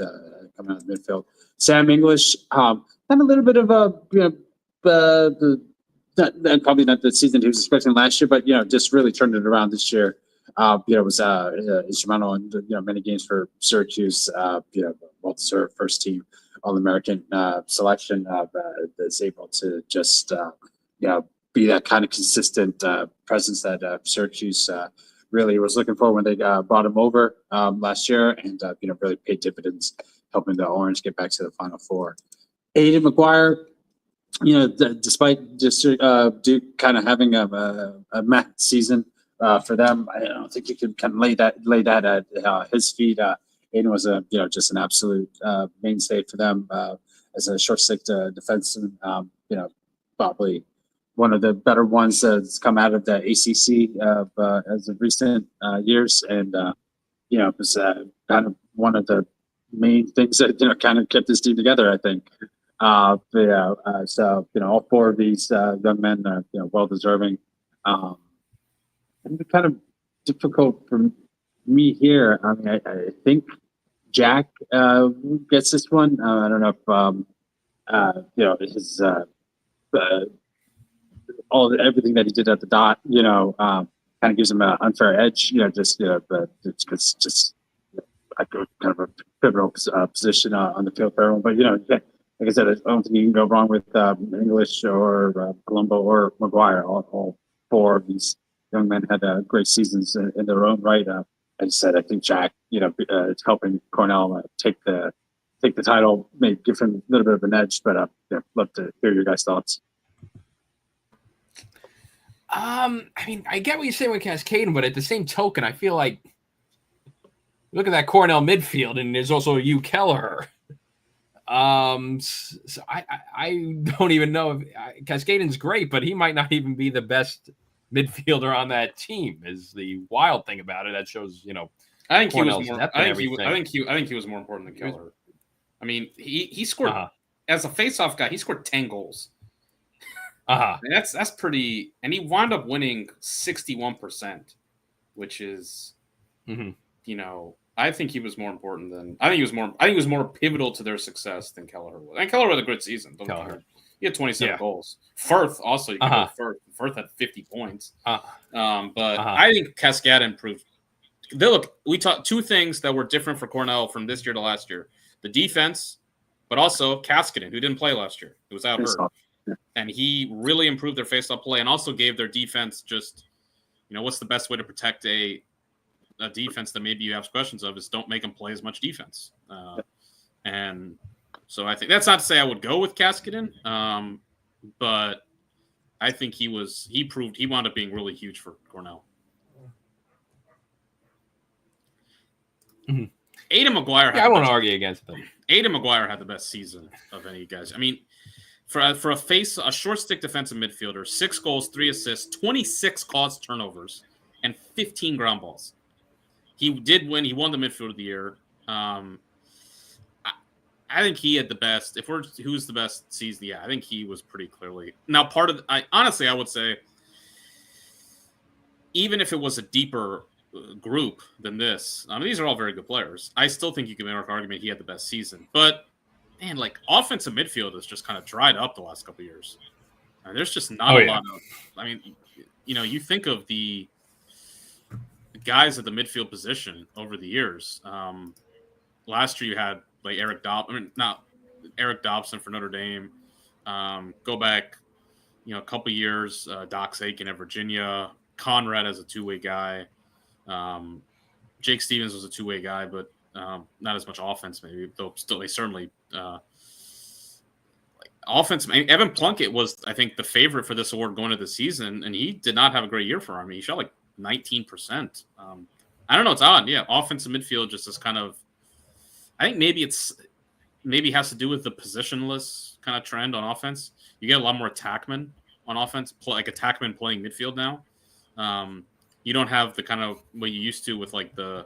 out of midfield. Sam English had a little bit of a probably not the season he was expecting last year, but just really turned it around this year. Was instrumental in many games for Syracuse. Well-deserved first team All-American selection. Is able to just be that kind of consistent presence that Syracuse really was looking for when they brought him over last year, and really paid dividends, helping the Orange get back to the Final Four. Aiden McGuire, despite just Duke kind of having a meh season for them, I don't think you can kind of lay that at his feet. Aiden was just an absolute mainstay for them as a short stick defenseman. Probably one of the better ones that's come out of the ACC as of recent years, and it was kind of one of the main things that kind of kept this team together, I think. So all four of these young men are well deserving. And it's kind of difficult for me here. I mean, I think Jack gets this one. I don't know if his everything that he did at the dot, kind of gives him an unfair edge. But it's just kind of a pivotal position on the field for everyone. But like I said, I don't think you can go wrong with English or Colombo or McGuire. All four of these young men had great seasons in their own right. As I said, I think Jack, is helping Cornell take the title, maybe give him a little bit of an edge. But love to hear your guys' thoughts. I mean, I get what you're saying with Cascaden, but at the same token, I feel like look at that Cornell midfield, and there's also Hugh Kelleher. So I don't even know if Cascaden's great, but he might not even be the best midfielder on that team. Is the wild thing about it. That shows, I think Cornell's he was more. depth I and think he was more important than Kelleher. I mean, he scored as a face-off guy. He scored 10 goals. And that's pretty. And he wound up winning 61%, which is, I think he was more important than. I think he was more pivotal to their succce than Kelleher was. And Kelleher had a good season. He had 27 goals. Firth also. You can go Firth. Firth had 50 points. But I think Cascade improved. We talked two things that were different for Cornell from this year to last year: the defense, but also Kaskinen, who didn't play last year. It was out hurt. And he really improved their face-off play and also gave their defense just, what's the best way to protect a defense that maybe you have questions of is don't make them play as much defense. And so I think that's not to say I would go with Kaskinen, but I think he wound up being really huge for Cornell. Mm-hmm. Aiden McGuire. I won't argue against them. Aiden McGuire had the best season of any guys. I mean, for a short stick defensive midfielder, 6 goals, 3 assists, 26 caused turnovers, and 15 ground balls. He did win. He won the midfield of the year. I think he had the best. Who's the best season? Yeah, I think he was pretty clearly. Now, I would say, even if it was a deeper group than this, I mean, these are all very good players. I still think you can make an argument he had the best season, but. Man, offensive midfield has just kind of dried up the last couple of years. There's just not a lot of. I mean, you think of the guys at the midfield position over the years. Last year you had Eric Dobson for Notre Dame. Go back, a couple years. Doc Aiken at Virginia. Conrad as a two-way guy. Jake Stevens was a two-way guy, but not as much offense, maybe. Though still, they certainly. Offense. Evan Plunkett was, I think, the favorite for this award going into the season, and he did not have a great year for Army. He shot 19%. I don't know. It's odd. Yeah, offensive midfield just is kind of. I think maybe has to do with the positionless kind of trend on offense. You get a lot more attackmen on offense, attackmen playing midfield now. You don't have the kind of what you used to with the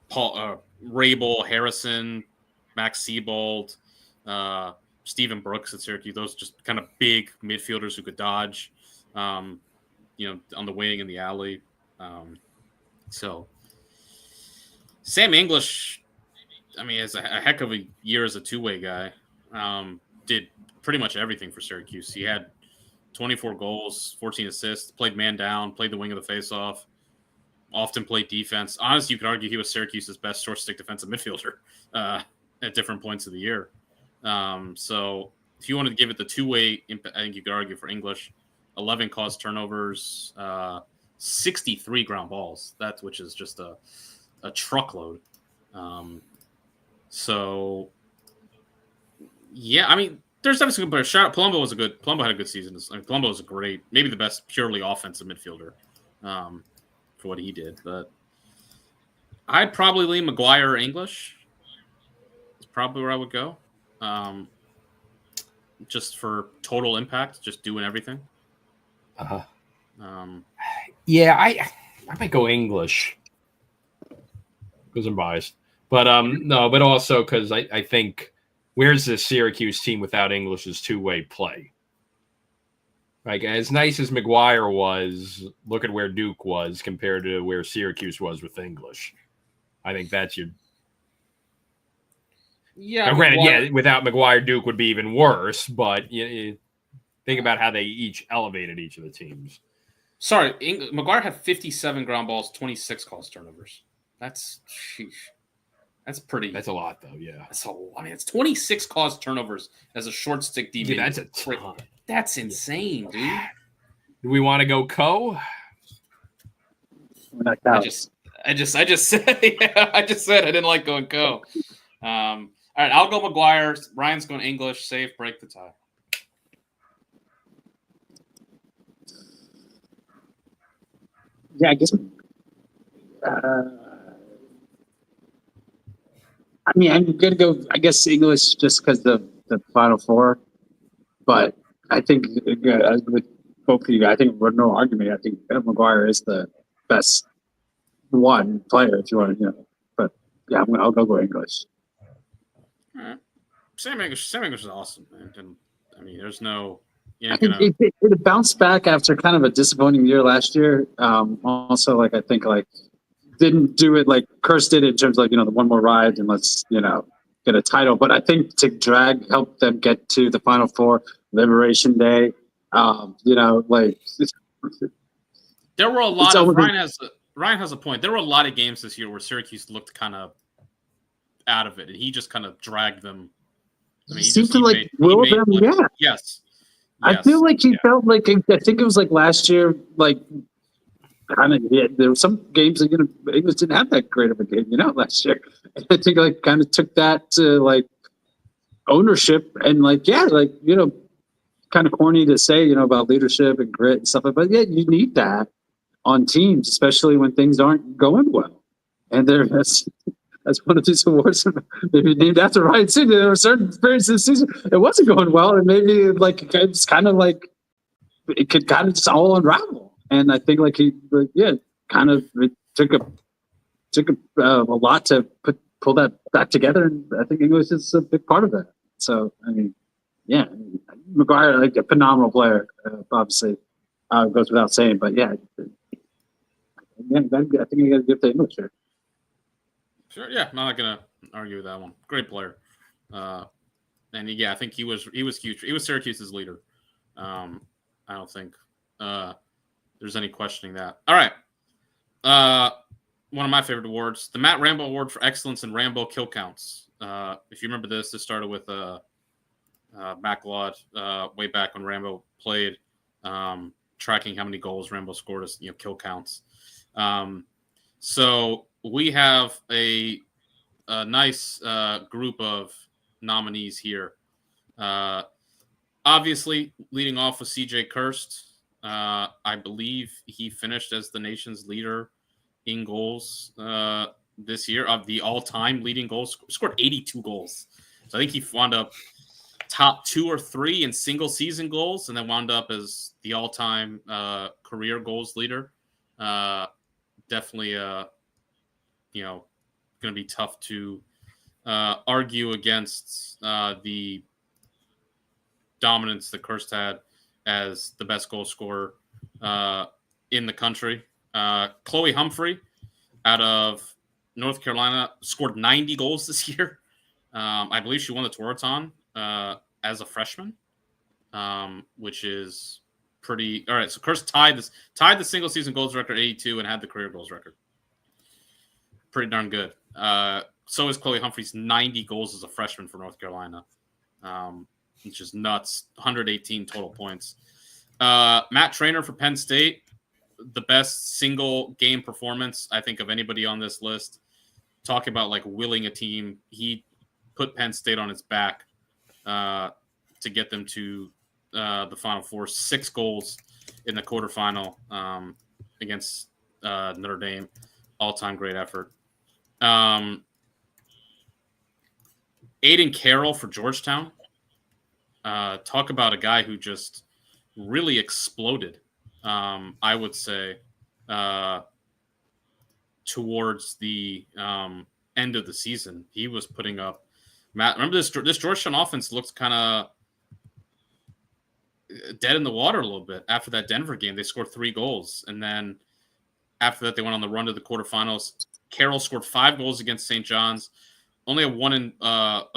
Paul Rabel, Harrison, Max Seabold, Stephen Brooks at Syracuse. Those just kind of big midfielders who could dodge, on the wing in the alley. So Sam English, I mean, has a heck of a year as a two-way guy. did pretty much everything for Syracuse. He had 24 goals, 14 assists, played man down, played the wing of the faceoff, often played defense. Honestly, you could argue he was Syracuse's best short-stick defensive midfielder at different points of the year. So if you wanted to give it the two-way, I think you could argue for English. 11 caused turnovers, 63 ground balls, which is just a truckload. So, yeah, I mean, there's definitely some players. Palumbo had a good season. Palumbo was maybe the best purely offensive midfielder for what he did. But I'd probably lean Maguire or English. It's probably where I would go. Just for total impact, just doing everything. Yeah, I might go English because I'm biased, but no, but also because I think where's this Syracuse team without English's two-way play? Like as nice as Maguire was, look at where Duke was compared to where Syracuse was with English. I think that's your. Yeah, now, granted, without Maguire, Duke would be even worse. But you think about how they each elevated each of the teams. Sorry, Maguire had 57 ground balls, 26 caused turnovers. That's pretty. That's a lot, though. Yeah, it's 26 caused turnovers as a short stick DB. Yeah, that's a ton. That's insane, dude. Do we want to go co? I just said I didn't like going co. All right, I'll go Maguire. Ryan's going English. Save, break the tie. Yeah, I guess. I mean, I'm going to go, I guess, English just because the Final Four. But I think with both of you, I think with no argument, I think Maguire is the best one player if you want to, But yeah, I'll go English. All right. Sam English is awesome, man. And I mean, there's no. I think it bounced back after kind of a disappointing year last year. Also, I think didn't do it like Kurse did in terms of the one more ride and let's get a title. But I think to help them get to the Final Four, Liberation Day. There were a lot of Ryan has a point. There were a lot of games this year where Syracuse looked kind of out of it, and he just kind of dragged them. I mean, he seemed to will them. Yeah. Yes. I feel like he felt like I think it was last year, kind of. Yeah, there were some games that English didn't have that great of a game, last year. And I think kind of took that to ownership and kind of corny to say about leadership and grit and stuff, but yeah, you need that on teams, especially when things aren't going well. And that's one of these awards maybe named after Ryan Sieg. There were certain periods this season it wasn't going well, and maybe it's kind of it could kind of just all unravel. And I think he kind of it took a lot to pull that back together, and I think English is a big part of that. So I mean, yeah, Maguire a phenomenal player, obviously goes without saying, but yeah, I think I got to give to English here. Sure, yeah, I'm not gonna argue with that one. Great player, and yeah, I think he was huge. He was Syracuse's leader. I don't think there's any questioning that. All right, one of my favorite awards, the Matt Rambo Award for Excellence in Rambo Kill Counts. If you remember this started with Matt Glaude way back when Rambo played, tracking how many goals Rambo scored as kill counts. So we have a nice group of nominees here. Obviously, leading off with CJ Kurse. I believe he finished as the nation's leader in goals this year, of the all-time leading goals. Scored 82 goals. So I think he wound up top 2 or 3 in single-season goals, and then wound up as the all-time career goals leader. Definitely, going to be tough to argue against the dominance that Kurse had as the best goal scorer in the country. Chloe Humphrey out of North Carolina scored 90 goals this year. I believe she won the Tewaaraton as a freshman, which is pretty. All right, so Crosse tied the single season goals record 82 and had the career goals record. Pretty darn good. So is Chloe Humphreys, 90 goals as a freshman for North Carolina, which is nuts. 118 total points. Matt Trainer for Penn State, the best single game performance, I think, of anybody on this list. Talking about like willing a team, he put Penn State on its back to get them to the Final Four. 6 goals in the quarterfinal against Notre Dame. All-time great effort. Aiden Carroll for Georgetown. Talk about a guy who just really exploded, I would say, towards the end of the season. He was putting up remember this Georgetown offense looks kind of dead in the water a little bit after that Denver game. They scored 3 goals, and then after that they went on the run to the quarterfinals. Carroll scored 5 goals against St. John's, only a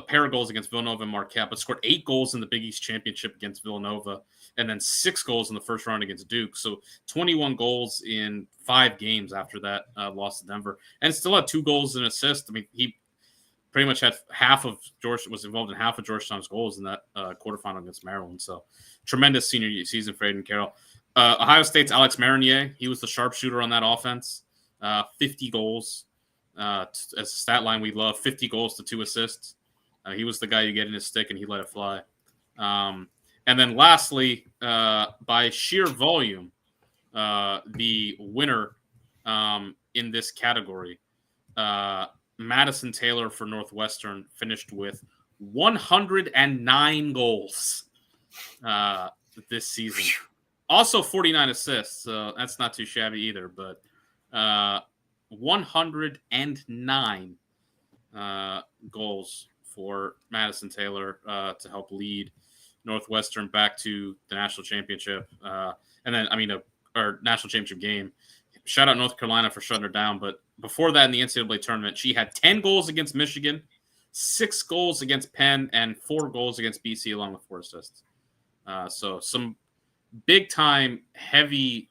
pair of goals against Villanova and Marquette, but scored 8 goals in the Big East Championship against Villanova, and then 6 goals in the first round against Duke. So 21 goals in 5 games after that loss to Denver, and still had 2 goals and assists. I mean, he pretty much had was involved in half of Georgetown's goals in that quarterfinal against Maryland. So tremendous senior season for Aiden Carroll. Ohio State's Alex Marinier, he was the sharpshooter on that offense. 50 goals. As a stat line we love, 50 goals to 2 assists. He was the guy you get in his stick and he let it fly. And then lastly, by sheer volume, the winner in this category, Madison Taylor for Northwestern, finished with 109 goals this season. Also 49 assists, so that's not too shabby either, but 109 goals for Madison Taylor to help lead Northwestern back to the national championship. And then, our national championship game. Shout out North Carolina for shutting her down. But before that, in the NCAA tournament, she had 10 goals against Michigan, 6 goals against Penn, and 4 goals against BC, along with 4 assists. So some big-time, heavy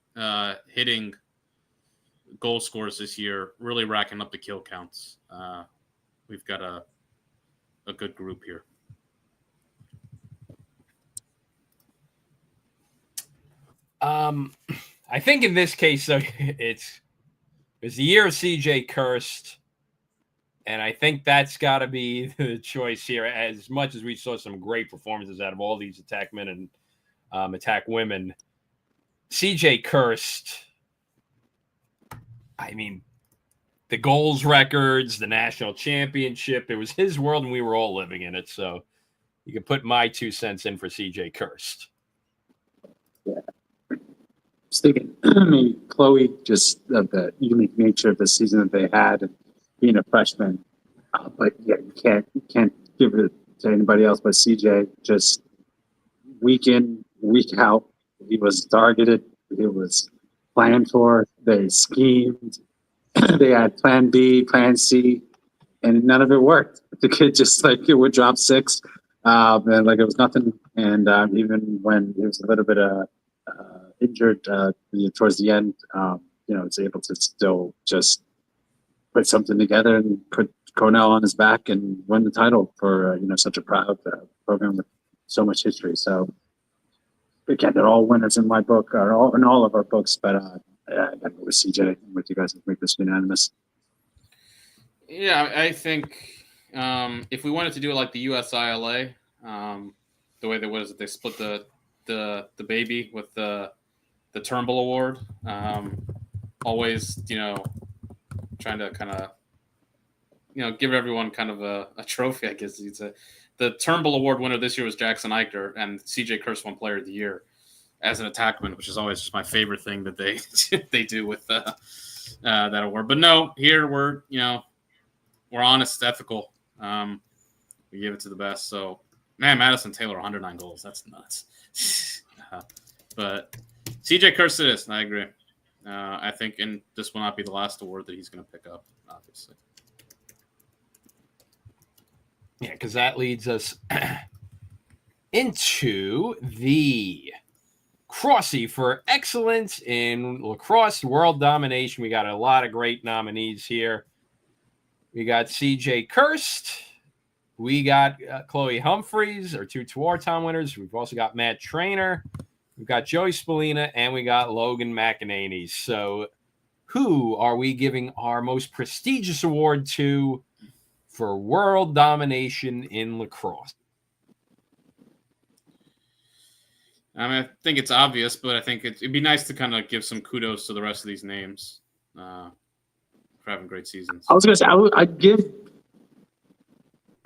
hitting goal scores this year, really racking up the kill counts. We've got a good group here. I think in this case, though, it's the year of CJ Kirst, and I think that's got to be the choice here. As much as we saw some great performances out of all these attack men and attack women, CJ Kirst, I mean, the goals records, the national championship, it was his world and we were all living in it. So you can put my 2 cents in for CJ Kirst. Yeah. I was thinking, Chloe, just the unique nature of the season that they had, and being a freshman. But yeah, you can't give it to anybody else but CJ. Just week in, week out, he was targeted. He was planned for. They schemed. They had plan B, plan C, and none of it worked. The kid just it would drop 6, and it was nothing. And even when he was a little bit injured towards the end, was able to still just put something together and put Cornell on his back and win the title for such a proud program with so much history. So again, they're all winners in my book, or in all of our books. But I got to go with CJ and with you guys to make this unanimous. Yeah, I think if we wanted to do it like the USILA, the way they split the baby with the Turnbull Award, always trying to kind of give everyone kind of a trophy, I guess you'd say. The Turnbull Award winner this year was Jackson Eichner, and CJ Kirst won Player of the Year as an attackman, which is always just my favorite thing that they do with that award. But no, here we're honest, ethical. We give it to the best. So, man, Madison Taylor, 109 goals. That's nuts. But CJ Kirst it is, and I agree. I think this will not be the last award that he's going to pick up, obviously. Yeah, because that leads us into the Crosse for excellence in lacrosse world domination. We got a lot of great nominees here. We got CJ Kirst. We got Chloe Humphreys, our 2 Tewaaraton winners. We've also got Matt Trainer. We've got Joey Spallina, and we got Logan McEnany. So who are we giving our most prestigious award to for world domination in lacrosse? I mean, I think it's obvious, but I think it'd be nice to kind of give some kudos to the rest of these names for having great seasons. I was going to say,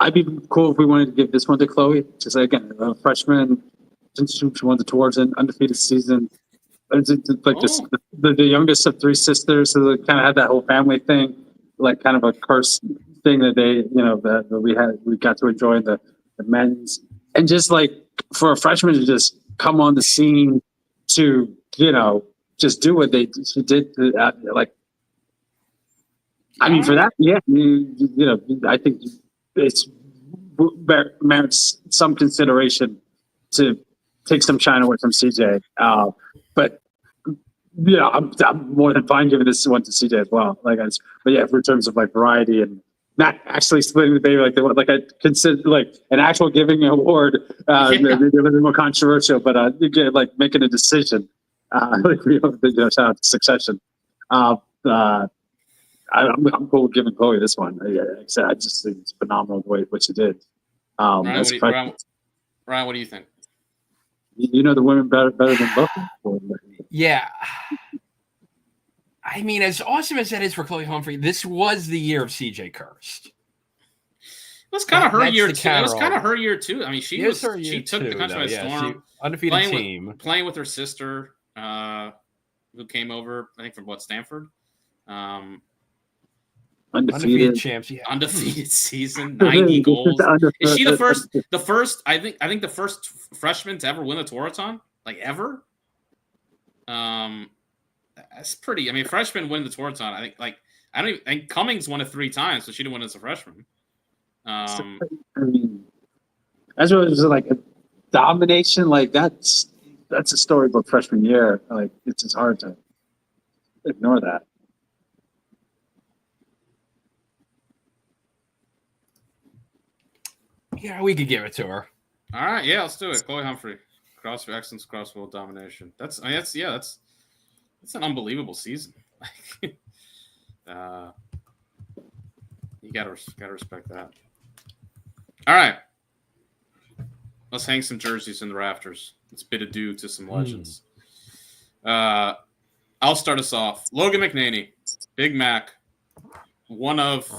I'd be cool if we wanted to give this one to Chloe. Just again, a freshman, since she won the tours and undefeated season. It's like just the youngest of 3 sisters, so they kind of had that whole family thing, like kind of a curse thing that they, that we got to enjoy the men's, and just like for a freshman to just come on the scene to just do what she did, like. I mean, for that, yeah, I think it's merits some consideration to take some shine away from CJ. But yeah, I'm more than fine giving this one to CJ as well. But yeah, for terms of like variety and not actually splitting the baby like I consider like an actual giving an award, maybe a little more controversial, but like making a decision. Shout out to Succession. I'm cool with giving Chloe this one. I just think it's phenomenal the way what she did. Ryan, what do you think? You know the women better than both. Yeah. I mean, as awesome as that is for Chloe Humphrey, this was the year of CJ Kirst. It was kind of her year too. It was kind of her year too. I mean, she took the country by storm. Undefeated team. Playing with her sister, who came over, I think from Stanford. Undefeated champs, yeah. Undefeated season, 90 goals. Is she the first? I think the first freshman to ever win a Tewaaraton, like ever. That's pretty. I mean, freshmen win the Tewaaraton. I think Cummings won it 3 times, so she didn't win as a freshman. I mean, as well as like a domination, like that's a storybook freshman year. Like it's just hard to ignore that. Yeah, we could give it to her. All right, yeah, let's do it. Chloe Humphrey, Crosse for excellence, cross world domination. That's an unbelievable season. You gotta respect that. All right, let's hang some jerseys in the rafters. Let's bid adieu to some legends. I'll start us off. Logan McEnany, Big Mac, one of,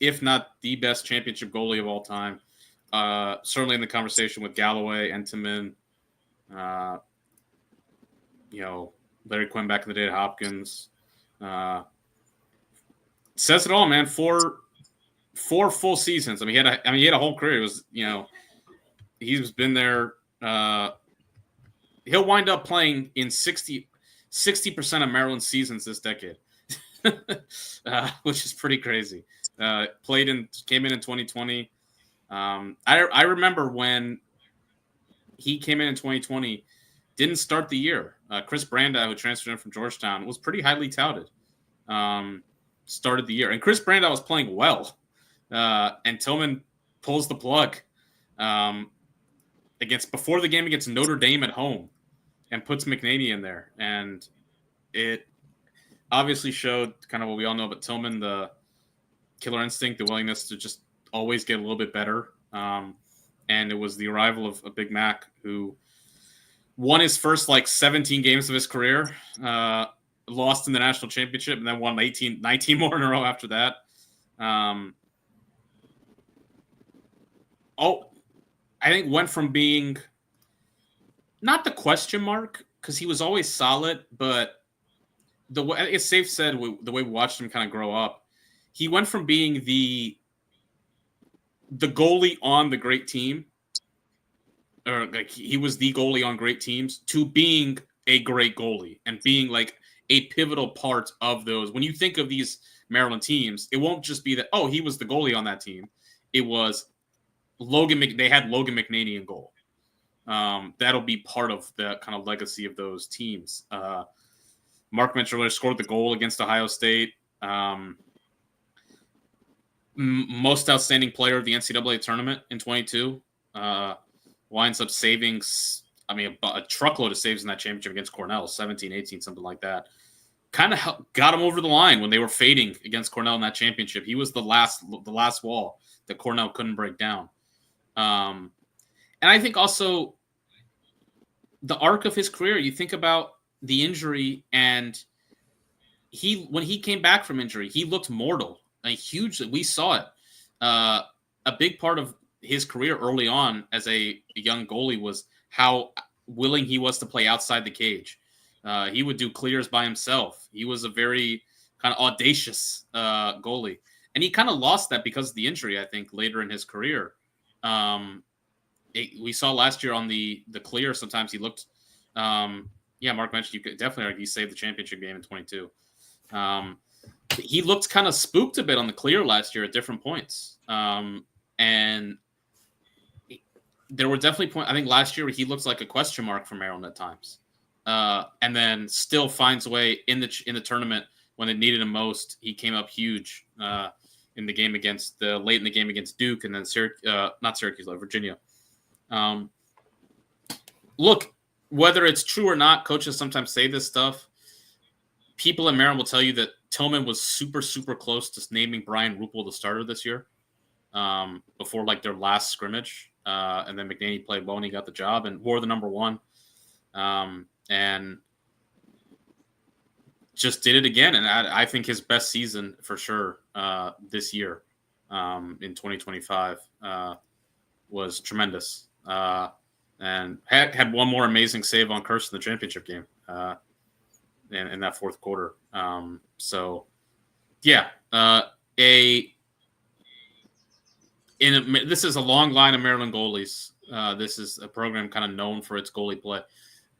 if not the best championship goalie of all time. Certainly in the conversation with Galloway, Entenmann, Larry Quinn back in the day at Hopkins. Says it all, man. 4 full seasons. I mean, he had a whole career. It was, he's been there. He'll wind up playing in 60% of Maryland seasons this decade, which is pretty crazy. Came in 2020. I remember when he came in 2020, didn't start the year. Chris Brandau, who transferred in from Georgetown, was pretty highly touted. Started the year. And Chris Brandau was playing well. And Tillman pulls the plug before the game against Notre Dame at home and puts McEnany in there. And it obviously showed kind of what we all know about Tillman, the killer instinct, the willingness to just always get a little bit better. And it was the arrival of a Big Mac who won his first 17 games of his career, lost in the national championship, and then won 19 more in a row after that. I think went from being not the question mark, because he was always solid, but the way it's safe said, the way we watched him kind of grow up, he went from being the goalie on the great team, or he was the goalie on great teams, to being a great goalie and being a pivotal part of those. When you think of these Maryland teams, it won't just be that, he was the goalie on that team. It was they had Logan McEnany in goal. That'll be part of the kind of legacy of those teams. Mark mentioned earlier, scored the goal against Ohio State. Most outstanding player of the NCAA tournament in 22. Winds up saving, a truckload of saves in that championship against Cornell, 17, 18, something like that. Kind of got him over the line when they were fading against Cornell in that championship. He was the last wall that Cornell couldn't break down. And I think also the arc of his career, you think about the injury, and when he came back from injury, he looked mortal. Hugely, we saw it. A big part of his career early on as a young goalie was how willing he was to play outside the cage. He would do clears by himself. He was a very kind of audacious goalie. And he kind of lost that because of the injury, I think, later in his career. We saw last year on the clear, sometimes he looked Mark mentioned you could definitely argue he saved the championship game in 22. He looked kind of spooked a bit on the clear last year at different points. And there were definitely points, I think last year he looked like a question mark for Maryland at times. And then still finds a way in the tournament when it needed him most. He came up huge in the game late in the game against Duke, and then Virginia. Look, whether it's true or not, coaches sometimes say this stuff. People in Maryland will tell you that Tillman was super, super close to naming Brian Rupel the starter this year before like their last scrimmage. And then McNaney played well and he got the job and wore the number 1. And just did it again. And I think his best season for sure this year in 2025 was tremendous. And had one more amazing save on Curse in the championship game in that fourth quarter. This is a long line of Maryland goalies. This is a program kind of known for its goalie play,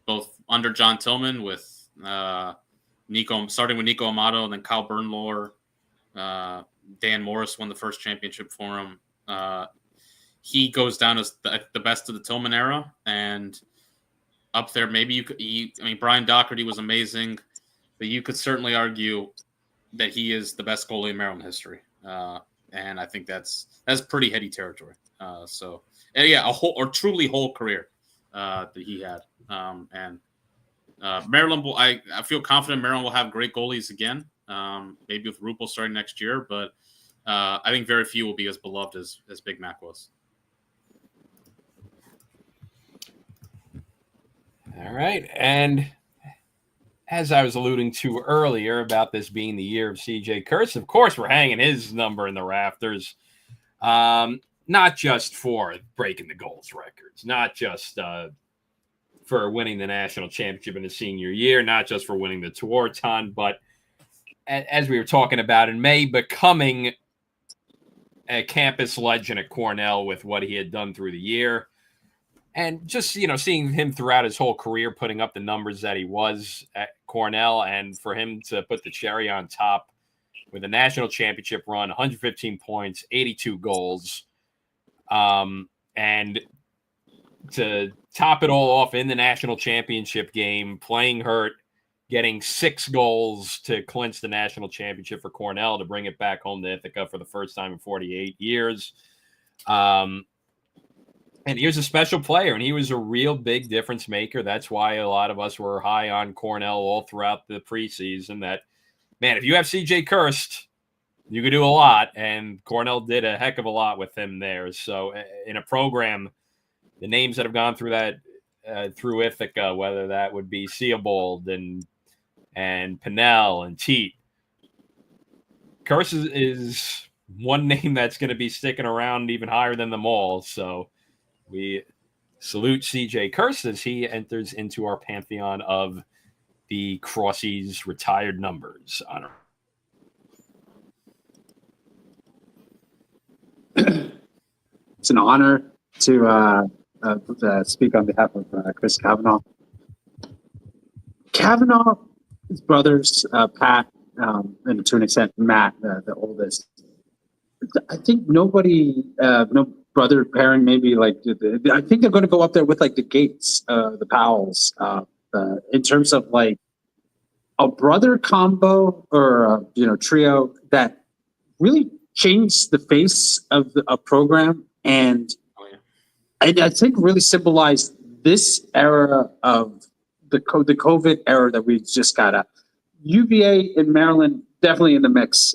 both under John Tillman with starting with Nico Amato and then Kyle Bernlohr. Dan Morris won the first championship for him. He goes down as the best of the Tillman era, and up there, maybe Brian Doherty was amazing, but you could certainly argue that he is the best goalie in Maryland history. And I think that's pretty heady territory. A truly whole career that he had. Maryland I feel confident Maryland will have great goalies again. Maybe with Rupel starting next year, but I think very few will be as beloved as Big Mac was. All right. And as I was alluding to earlier about this being the year of CJ Kurtz, of course, we're hanging his number in the rafters, not just for breaking the goals records, not just for winning the national championship in his senior year, not just for winning the Tewaaraton, but as we were talking about in May, becoming a campus legend at Cornell with what he had done through the year. And just, seeing him throughout his whole career, putting up the numbers that he was at Cornell, and for him to put the cherry on top with a national championship run, 115 points, 82 goals, and to top it all off in the national championship game, playing hurt, getting 6 goals to clinch the national championship for Cornell to bring it back home to Ithaca for the first time in 48 years. And he was a special player, and he was a real big difference maker. That's why a lot of us were high on Cornell all throughout the preseason. That, man, if you have CJ Kirst, you could do a lot, and Cornell did a heck of a lot with him there. So in a program, the names that have gone through that, through Ithaca, whether that would be Seabold and Pinnell and Teat, Kirst is one name that's going to be sticking around even higher than them all. So we salute CJ Kirst as he enters into our pantheon of the Crossies retired numbers honor. It's an honor to speak on behalf of Chris Kavanaugh. Kavanaugh's brothers, Pat, and to an extent Matt, the oldest. I think nobody brother pairing, maybe like I think they're going to go up there with like the Gates, the Powells, in terms of like a brother combo or trio that really changed the face of a program, and I think really symbolized this era of the COVID era that we just got out. UVA in Maryland definitely in the mix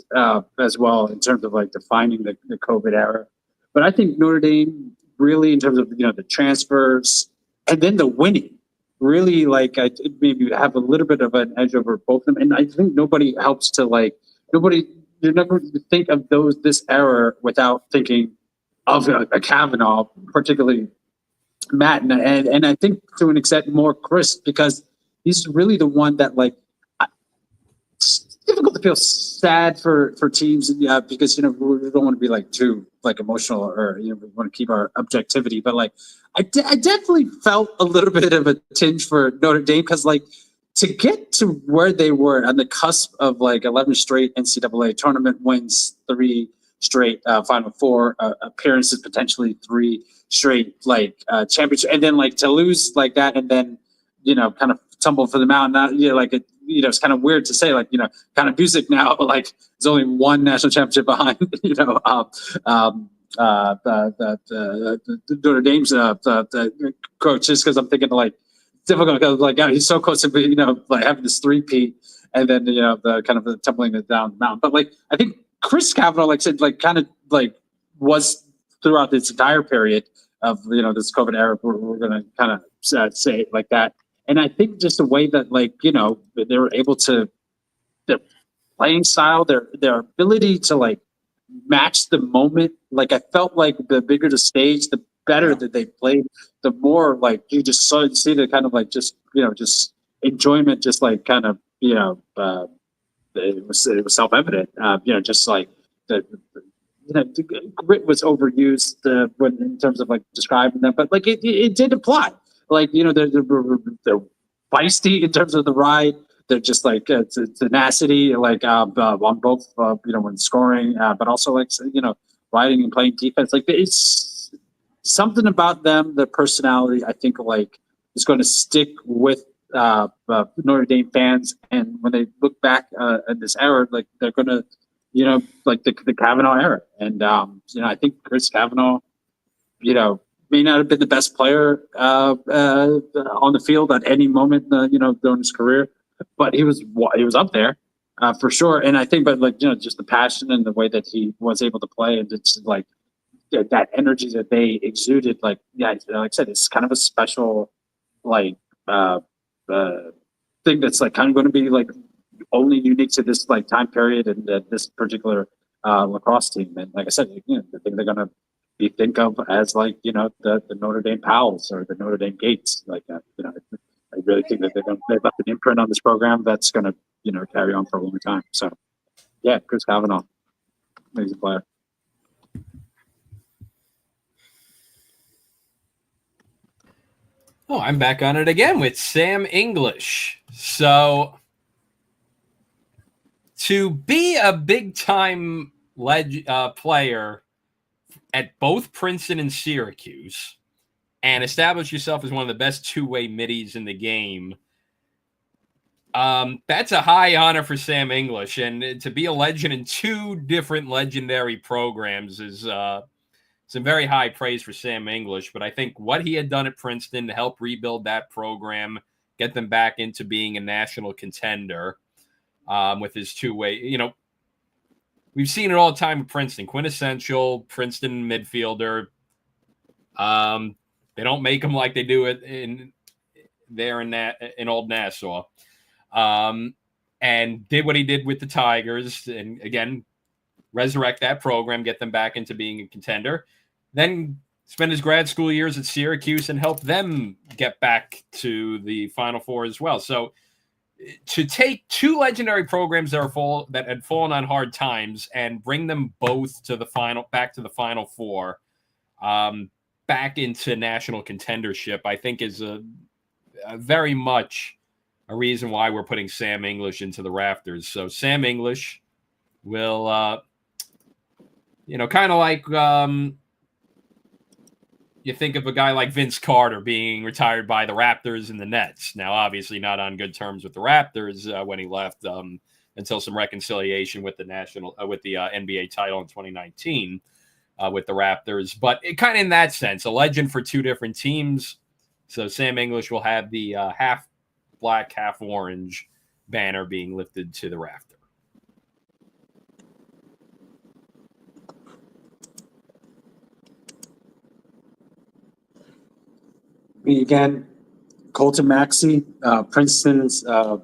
as well in terms of like defining the COVID era. But I think Notre Dame really in terms of the transfers and then the winning really like I maybe have a little bit of an edge over both of them. And I think nobody helps to like you never think of this era without thinking of a Kavanaugh, particularly Matt, and I think to an extent more Chris, because he's really the one that like it's difficult to feel sad for teams, because we don't want to be like too like emotional or we want to keep our objectivity, but like I definitely felt a little bit of a tinge for Notre Dame because like to get to where they were on the cusp of like 11 straight NCAA tournament wins, 3 straight Final Four appearances, potentially 3 straight like championship, and then like to lose like that, and then kind of tumble for the mountain. Not like it's kind of weird to say like kind of music now, but like there's only one national championship behind the Notre Dame's the coach, just because I'm thinking like difficult because like he's so close to be like having this 3-peat, and then the kind of the tumbling it down the mountain. But like I think Chris Kavanaugh, like said, like kind of like was throughout this entire period of this COVID era. We're going to kind of say it like that, and I think just the way that like they were able to their playing style, their ability to like match the moment. Like I felt like the bigger the stage, the better that they played. The more like you just see the kind of like just just enjoyment, just like kind of it was self-evident. Just like the grit was overused when in terms of like describing them, but like it did apply. Like they're feisty in terms of the ride. They're just like tenacity, like on both when scoring, but also like riding and playing defense. Like it's something about them, their personality. I think like is going to stick with Notre Dame fans, and when they look back at this era, like they're gonna, like the Kavanaugh era, and I think Chris Kavanaugh, may not have been the best player on the field at any moment, during his career, but he was up there for sure. And I think, but like just the passion and the way that he was able to play, and it's like that energy that they exuded, like like I said, it's kind of a special like. Thing that's like kind of going to be like only unique to this like time period and this particular lacrosse team. And like I said, the thing they're going to be think of as like the Notre Dame Powells or the Notre Dame Gates. Like I really think that they've left an imprint on this program that's going to carry on for a long time. So yeah, Chris Kavanaugh, amazing player. Oh, I'm back on it again with Sam English. So to be a big-time player at both Princeton and Syracuse and establish yourself as one of the best two-way middies in the game, that's a high honor for Sam English. And to be a legend in 2 different legendary programs is some very high praise for Sam English. But I think what he had done at Princeton to help rebuild that program, get them back into being a national contender with his two-way, we've seen it all the time with Princeton, quintessential Princeton midfielder. They don't make them like they do it in Old Nassau. And did what he did with the Tigers, and again, resurrect that program, get them back into being a contender. Then spend his grad school years at Syracuse and help them get back to the Final Four as well. So to take 2 legendary programs that had fallen on hard times and bring them both to back to the Final Four, back into national contendership, I think is a very much a reason why we're putting Sam English into the rafters. So Sam English will, kind of like you think of a guy like Vince Carter being retired by the Raptors and the Nets. Now, obviously not on good terms with the Raptors when he left until some reconciliation with the NBA title in 2019 with the Raptors. But it kind of in that sense, a legend for two different teams. So Sam English will have the half black, half orange banner being lifted to the rafter. Again, Colton Maxey, Princeton's, I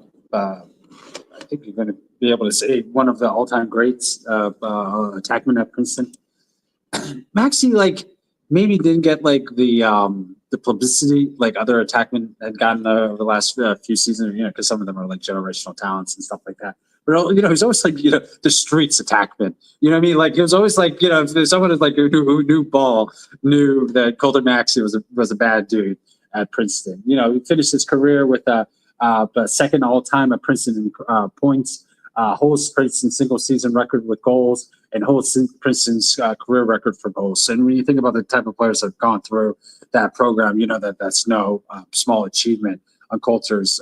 think you're going to be able to say one of the all-time greats, attackman at Princeton. Maxey, like, maybe didn't get like the publicity like other attackmen had gotten over the last few seasons, because some of them are like generational talents and stuff like that. But he's always like the streets attackman. You know what I mean? Like he was always like if there's someone who knew ball knew that Colton Maxey was a bad dude at Princeton. He finished his career with a second all time at Princeton in points, holds Princeton's single season record with goals, and holds Princeton's career record for goals. And when you think about the type of players that have gone through that program, that's no small achievement on Coulter's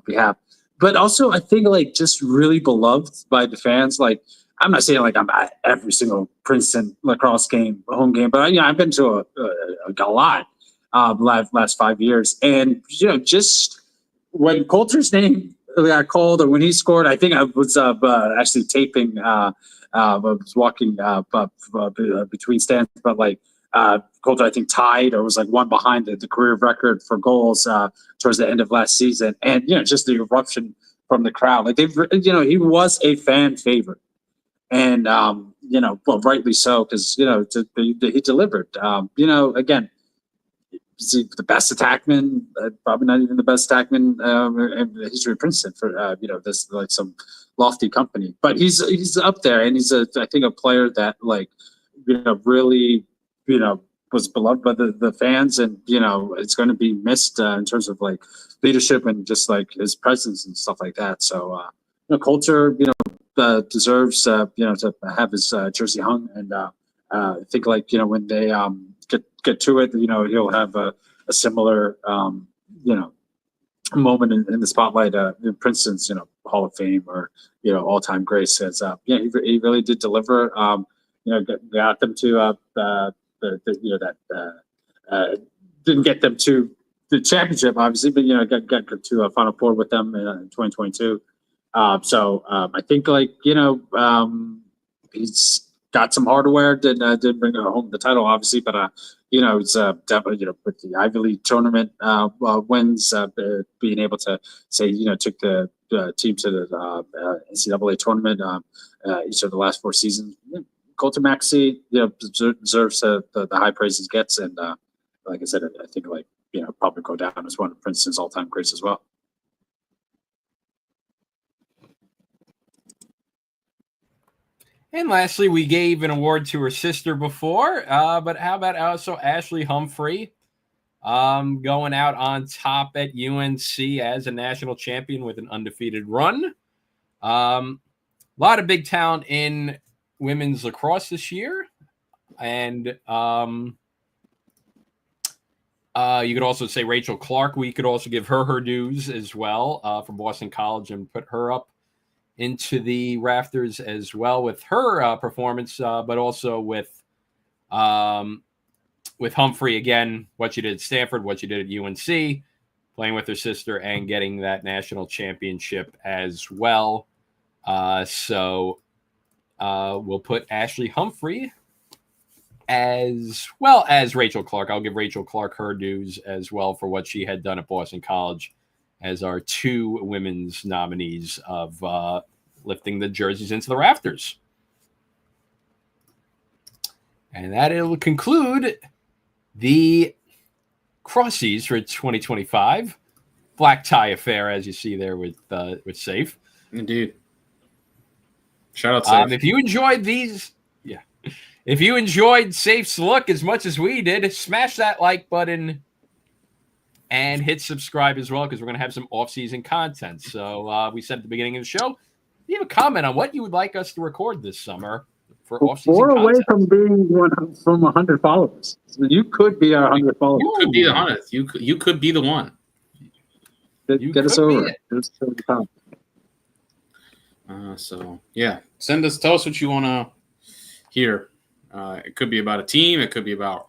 behalf. But also, I think just really beloved by the fans. Like, I'm not saying I'm at every single Princeton lacrosse game, home game, but I've been to a lot last 5 years, and just when Coulter's name got called or when he scored, I think I was actually taping. I was walking between stands, but Coulter, I think, tied or was one behind the career record for goals towards the end of last season. And, just the eruption from the crowd. He was a fan favorite. And, well, rightly so, because, he delivered. Again, is he the best attackman? Probably not even the best attackman in the history of Princeton for, this, some lofty company. But he's up there, and he's, I think, a player that, really, was beloved by the fans, and it's going to be missed in terms of leadership and just his presence and stuff like that. So Coulter deserves to have his jersey hung, and I think when they get to it, he'll have a similar moment in the spotlight in Princeton's Hall of Fame or all time grace. As he really did deliver. Got them to didn't get them to the championship, obviously, but got to a Final Four with them in 2022. So I think he's got some hardware. Did bring home the title, obviously, but it's definitely with the Ivy League tournament wins, being able to say took the team to the NCAA tournament each of the last 4 seasons. Colton Maxey, deserves the high praise he gets, and like I said, I think probably go down as one of Princeton's all-time greats as well. And lastly, we gave an award to her sister before, but how about also Ashley Humphrey going out on top at UNC as a national champion with an undefeated run. A lot of big talent in women's lacrosse this year, and you could also say Rachel Clark. We could also give her dues as well from Boston College and put her up into the rafters as well with her performance, but also with Humphrey again, what she did at Stanford, what she did at UNC, playing with her sister and getting that national championship as well. So we'll put Ashley Humphrey as well as Rachel Clark. I'll give Rachel Clark her dues as well for what she had done at Boston College as our 2 women's nominees of lifting the jerseys into the rafters. And that will conclude the Crossies for 2025. Black tie affair, as you see there with Safe. Indeed. Shout out Safe. If you enjoyed if you enjoyed Safe's look as much as we did, smash that like button and hit subscribe as well, because we're going to have some off-season content. So we said at the beginning of the show, if you have a comment on what you would like us to record this summer, for We're off-season 4 away content. from being 100 followers. So you could be our 100 followers. You could be the 100th. You could be the one. Get us could be over. it. Get us over the top. So yeah, tell us what you want to hear. It could be about a team. It could be about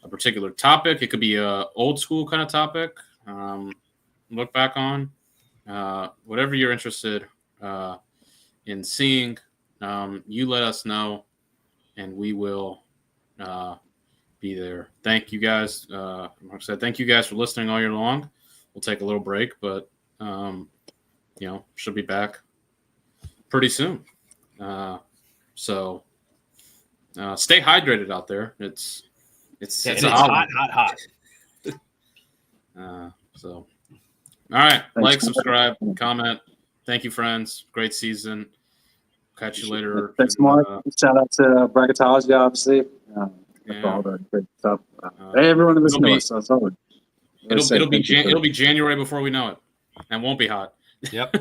a particular topic. It could be a old school kind of topic. Look back on whatever you're interested in seeing. You let us know, and we will be there. Thank you guys. Like I said, thank you guys for listening all year long. We'll take a little break, but should be back pretty soon. So stay hydrated out there. It's hot. So all right, Thanks. like, subscribe, comment. Thank you, friends. Great season. Catch you later. Thanks, Mark. Shout out to bracketology, obviously. For Yeah. all the great stuff. Hey, everyone listening to us. So it's over. It'll be January before we know it, and won't be hot. Yep.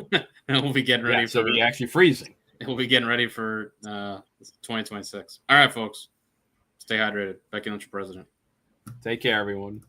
And we'll be getting ready So it'll be actually freezing. We'll be getting ready for 2026. All right, folks. Stay hydrated. Becky Lynch, your president. Take care, everyone.